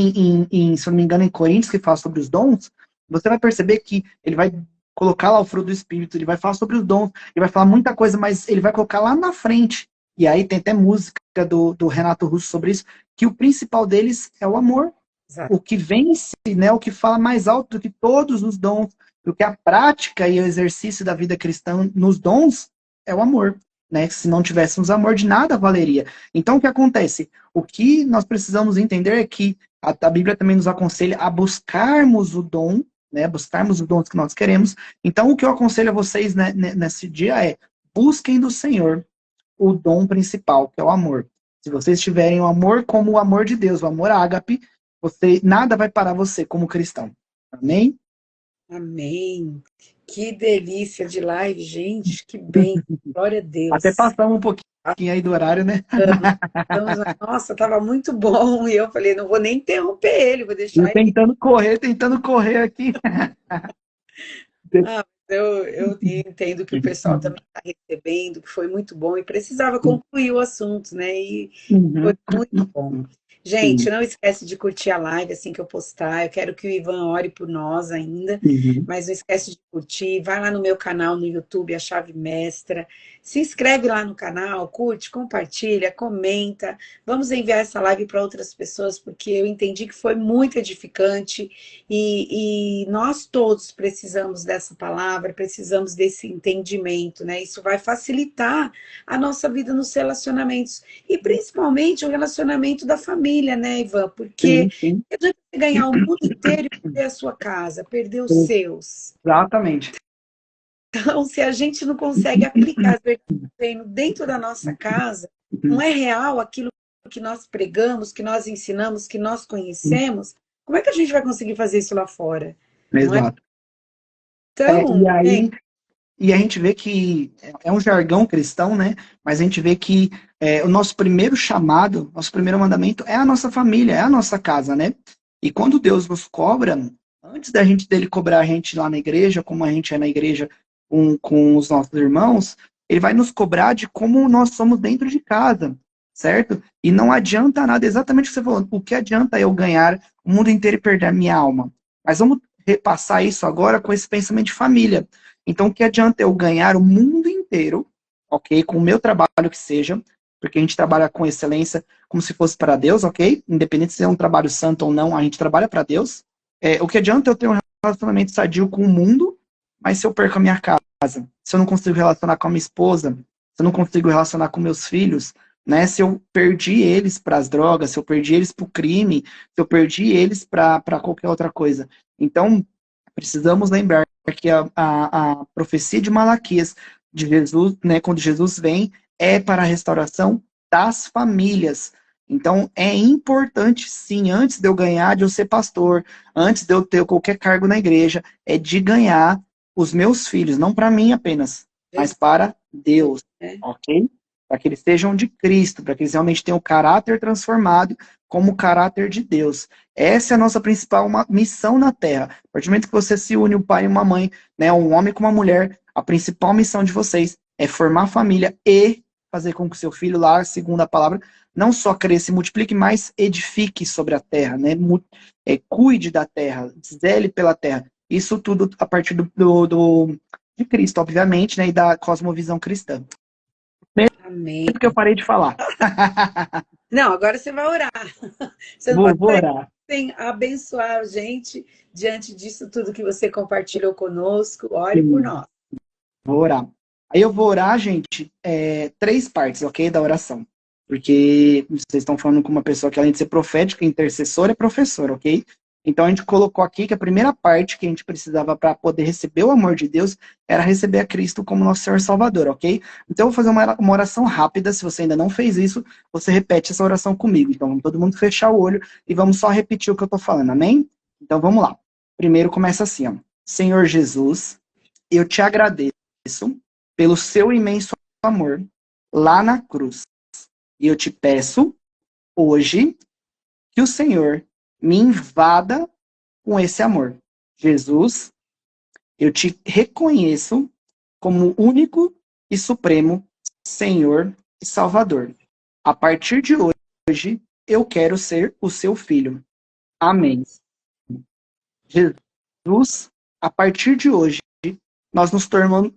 se eu não me engano, em Coríntios, que fala sobre os dons, você vai perceber que ele vai colocar lá o fruto do Espírito, ele vai falar sobre os dons, ele vai falar muita coisa, mas ele vai colocar lá na frente. E aí tem até música do Renato Russo sobre isso, que o principal deles é o amor. Exato. O que vence, né, o que fala mais alto do que todos os dons, do que a prática e o exercício da vida cristã nos dons, é o amor. Né? Se não tivéssemos amor, de nada valeria. Então, o que acontece? O que nós precisamos entender é que a Bíblia também nos aconselha a buscarmos o dom, né? Buscarmos os dons que nós queremos. Então, o que eu aconselho a vocês, né, nesse dia é: busquem do Senhor o dom principal, que é o amor. Se vocês tiverem o amor como o amor de Deus, o amor ágape, nada vai parar você como cristão. Amém? Amém. Que delícia de live, gente. Que bem. Glória a Deus. Até passamos um pouquinho aí do horário, né? Nossa, estava muito bom. E eu falei, não vou nem interromper ele, vou deixar ele. Tentando correr aqui. Eu entendo que o pessoal também está recebendo, que foi muito bom e precisava concluir o assunto, né? E foi muito bom. Gente, não esquece de curtir a live assim que eu postar. Eu quero que o Ivan ore por nós ainda, mas não esquece de curtir. Vai lá no meu canal no YouTube, A Chave Mestra. Se inscreve lá no canal, curte, compartilha, comenta. Vamos enviar essa live para outras pessoas, porque eu entendi que foi muito edificante e nós todos precisamos dessa palavra, precisamos desse entendimento, né? Isso vai facilitar a nossa vida nos relacionamentos e principalmente o relacionamento da família, né, Ivan? Porque adianta você ganhar o mundo inteiro e perder a sua casa, perder os seus. Exatamente. Então, se a gente não consegue aplicar as verdades do reino dentro da nossa casa, não é real aquilo que nós pregamos, que nós ensinamos, que nós conhecemos, como é que a gente vai conseguir fazer isso lá fora? Exato. Então, e a gente vê que é um jargão cristão, né? Mas a gente vê que o nosso primeiro chamado, nosso primeiro mandamento é a nossa família, é a nossa casa, né? E quando Deus nos cobra, antes dele cobrar a gente lá na igreja, como a gente é na igreja com os nossos irmãos, ele vai nos cobrar de como nós somos dentro de casa, certo? E não adianta nada, exatamente o que você falou, o que adianta eu ganhar o mundo inteiro e perder a minha alma? Mas vamos repassar isso agora com esse pensamento de família. Então, o que adianta eu ganhar o mundo inteiro, ok? Com o meu trabalho que seja, porque a gente trabalha com excelência como se fosse para Deus, ok? Independente se é um trabalho santo ou não, a gente trabalha para Deus. O que adianta eu ter um relacionamento sadio com o mundo, mas se eu perco a minha casa, se eu não consigo relacionar com a minha esposa, se eu não consigo relacionar com meus filhos, né? Se eu perdi eles para as drogas, se eu perdi eles para o crime, se eu perdi eles para qualquer outra coisa. Então, precisamos lembrar que a profecia de Malaquias, de Jesus, né, quando Jesus vem, é para a restauração das famílias. Então, é importante, sim, antes de eu ganhar, de eu ser pastor, antes de eu ter qualquer cargo na igreja, é de ganhar os meus filhos, não para mim apenas, mas para Deus, ok? Para que eles sejam de Cristo, para que eles realmente tenham o caráter transformado como o caráter de Deus. Essa é a nossa principal missão na Terra. A partir do momento que você se une, um pai e uma mãe, né, um homem com uma mulher, a principal missão de vocês é formar família e fazer com que o seu filho lá, segundo a palavra, não só cresça e multiplique, mas edifique sobre a terra, né? Cuide da terra, zele pela terra. Isso tudo a partir de Cristo, obviamente, né? E da cosmovisão cristã. Amém. Porque eu parei de falar. Não, agora você vai orar. Você não Vou, pode vou sair orar. sem abençoar a gente diante disso tudo que você compartilhou conosco. Ore por Sim, nós. vou orar. Aí eu vou orar, gente, três partes, ok, da oração. Porque vocês estão falando com uma pessoa que, além de ser profética, intercessora, é professora, ok? Então a gente colocou aqui que a primeira parte que a gente precisava para poder receber o amor de Deus era receber a Cristo como nosso Senhor e Salvador, ok? Então eu vou fazer uma oração rápida. Se você ainda não fez isso, você repete essa oração comigo. Então vamos todo mundo fechar o olho e vamos só repetir o que eu estou falando, amém? Então vamos lá. Primeiro começa assim, ó. Senhor Jesus, eu te agradeço pelo seu imenso amor lá na cruz. E eu te peço hoje que o Senhor me invada com esse amor. Jesus, eu te reconheço como único e supremo Senhor e Salvador. A partir de hoje, eu quero ser o seu filho. Amém. Jesus, a partir de hoje, nós nos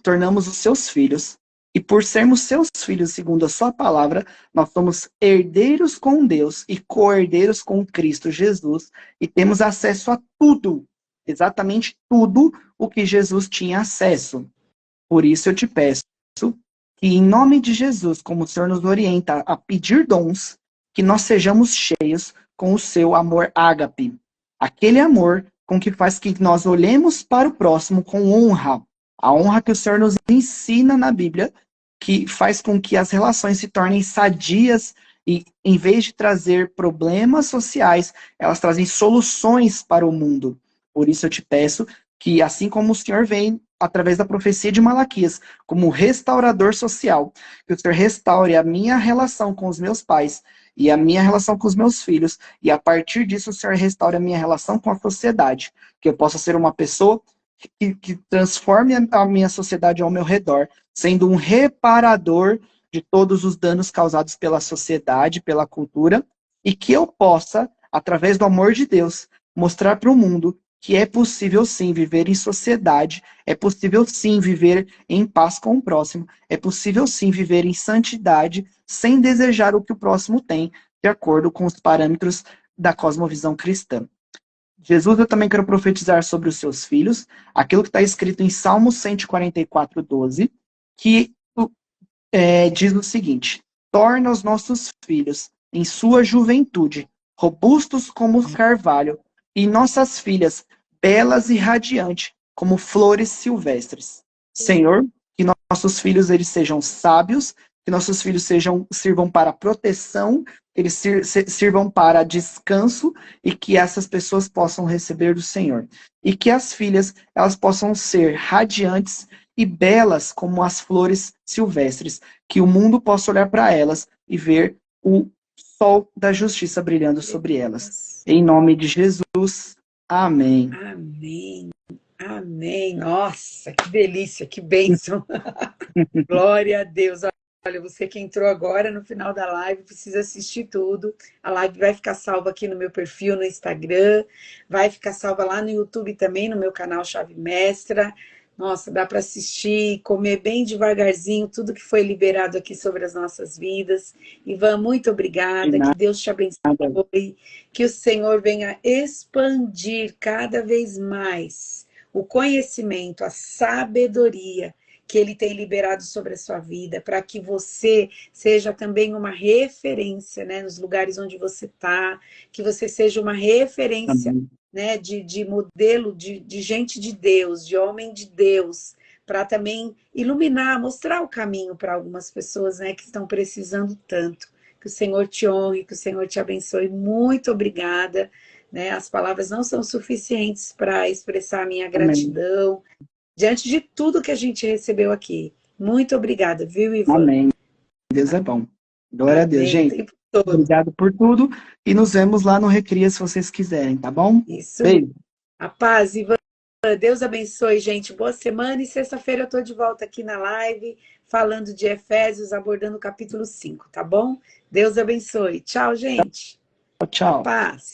tornamos os seus filhos. E por sermos seus filhos, segundo a sua palavra, nós somos herdeiros com Deus e co-herdeiros com Cristo Jesus. E temos acesso a tudo, exatamente tudo o que Jesus tinha acesso. Por isso eu te peço que, em nome de Jesus, como o Senhor nos orienta a pedir dons, que nós sejamos cheios com o seu amor ágape. Aquele amor com que faz que nós olhemos para o próximo com honra. A honra que o Senhor nos ensina na Bíblia, que faz com que as relações se tornem sadias e, em vez de trazer problemas sociais, elas trazem soluções para o mundo. Por isso eu te peço que, assim como o Senhor vem através da profecia de Malaquias, como restaurador social, que o Senhor restaure a minha relação com os meus pais e a minha relação com os meus filhos, e a partir disso o Senhor restaure a minha relação com a sociedade, que eu possa ser uma pessoa que transforme a minha sociedade ao meu redor, sendo um reparador de todos os danos causados pela sociedade, pela cultura, e que eu possa, através do amor de Deus, mostrar para o mundo que é possível sim viver em sociedade, é possível sim viver em paz com o próximo, é possível sim viver em santidade, sem desejar o que o próximo tem, de acordo com os parâmetros da cosmovisão cristã. Jesus, eu também quero profetizar sobre os seus filhos, aquilo que está escrito em Salmo 144, 12, que diz o seguinte: torna os nossos filhos, em sua juventude, robustos como o carvalho, e nossas filhas, belas e radiantes, como flores silvestres. Senhor, que nossos filhos eles sejam sábios, que nossos filhos sirvam para proteção, que eles sirvam para descanso, e que essas pessoas possam receber do Senhor. E que as filhas elas possam ser radiantes e belas como as flores silvestres, que o mundo possa olhar para elas e ver o sol da justiça brilhando sobre elas. Em nome de Jesus, amém. Amém. Amém. Nossa, que delícia, que bênção. Glória a Deus. Olha, você que entrou agora no final da live, precisa assistir tudo. A live vai ficar salva aqui no meu perfil no Instagram, vai ficar salva lá no YouTube também, no meu canal Chave Mestra. Nossa, dá para assistir, comer bem devagarzinho tudo que foi liberado aqui sobre as nossas vidas. Ivan, muito De obrigada, que nada. Deus te abençoe, que o Senhor venha expandir cada vez mais o conhecimento, a sabedoria que Ele tem liberado sobre a sua vida, para que você seja também uma referência, né, nos lugares onde você está, que você seja uma referência, Amém. né, de modelo de gente de Deus, de homem de Deus, para também iluminar, mostrar o caminho para algumas pessoas, né, que estão precisando tanto. Que o Senhor te honre, que o Senhor te abençoe. Muito obrigada. Né? As palavras não são suficientes para expressar a minha Amém. gratidão diante de tudo que a gente recebeu aqui. Muito obrigada, viu, Ivan? Amém. Deus é bom. Glória a Deus, Amém, o gente. tempo todo. Obrigado por tudo e nos vemos lá no Recria se vocês quiserem, tá bom? Isso mesmo. Beijo. A paz, Ivan. Deus abençoe, gente. Boa semana e sexta-feira eu estou de volta aqui na live, falando de Efésios, abordando o capítulo 5, tá bom? Deus abençoe. Tchau, gente. Tchau, tchau. Paz.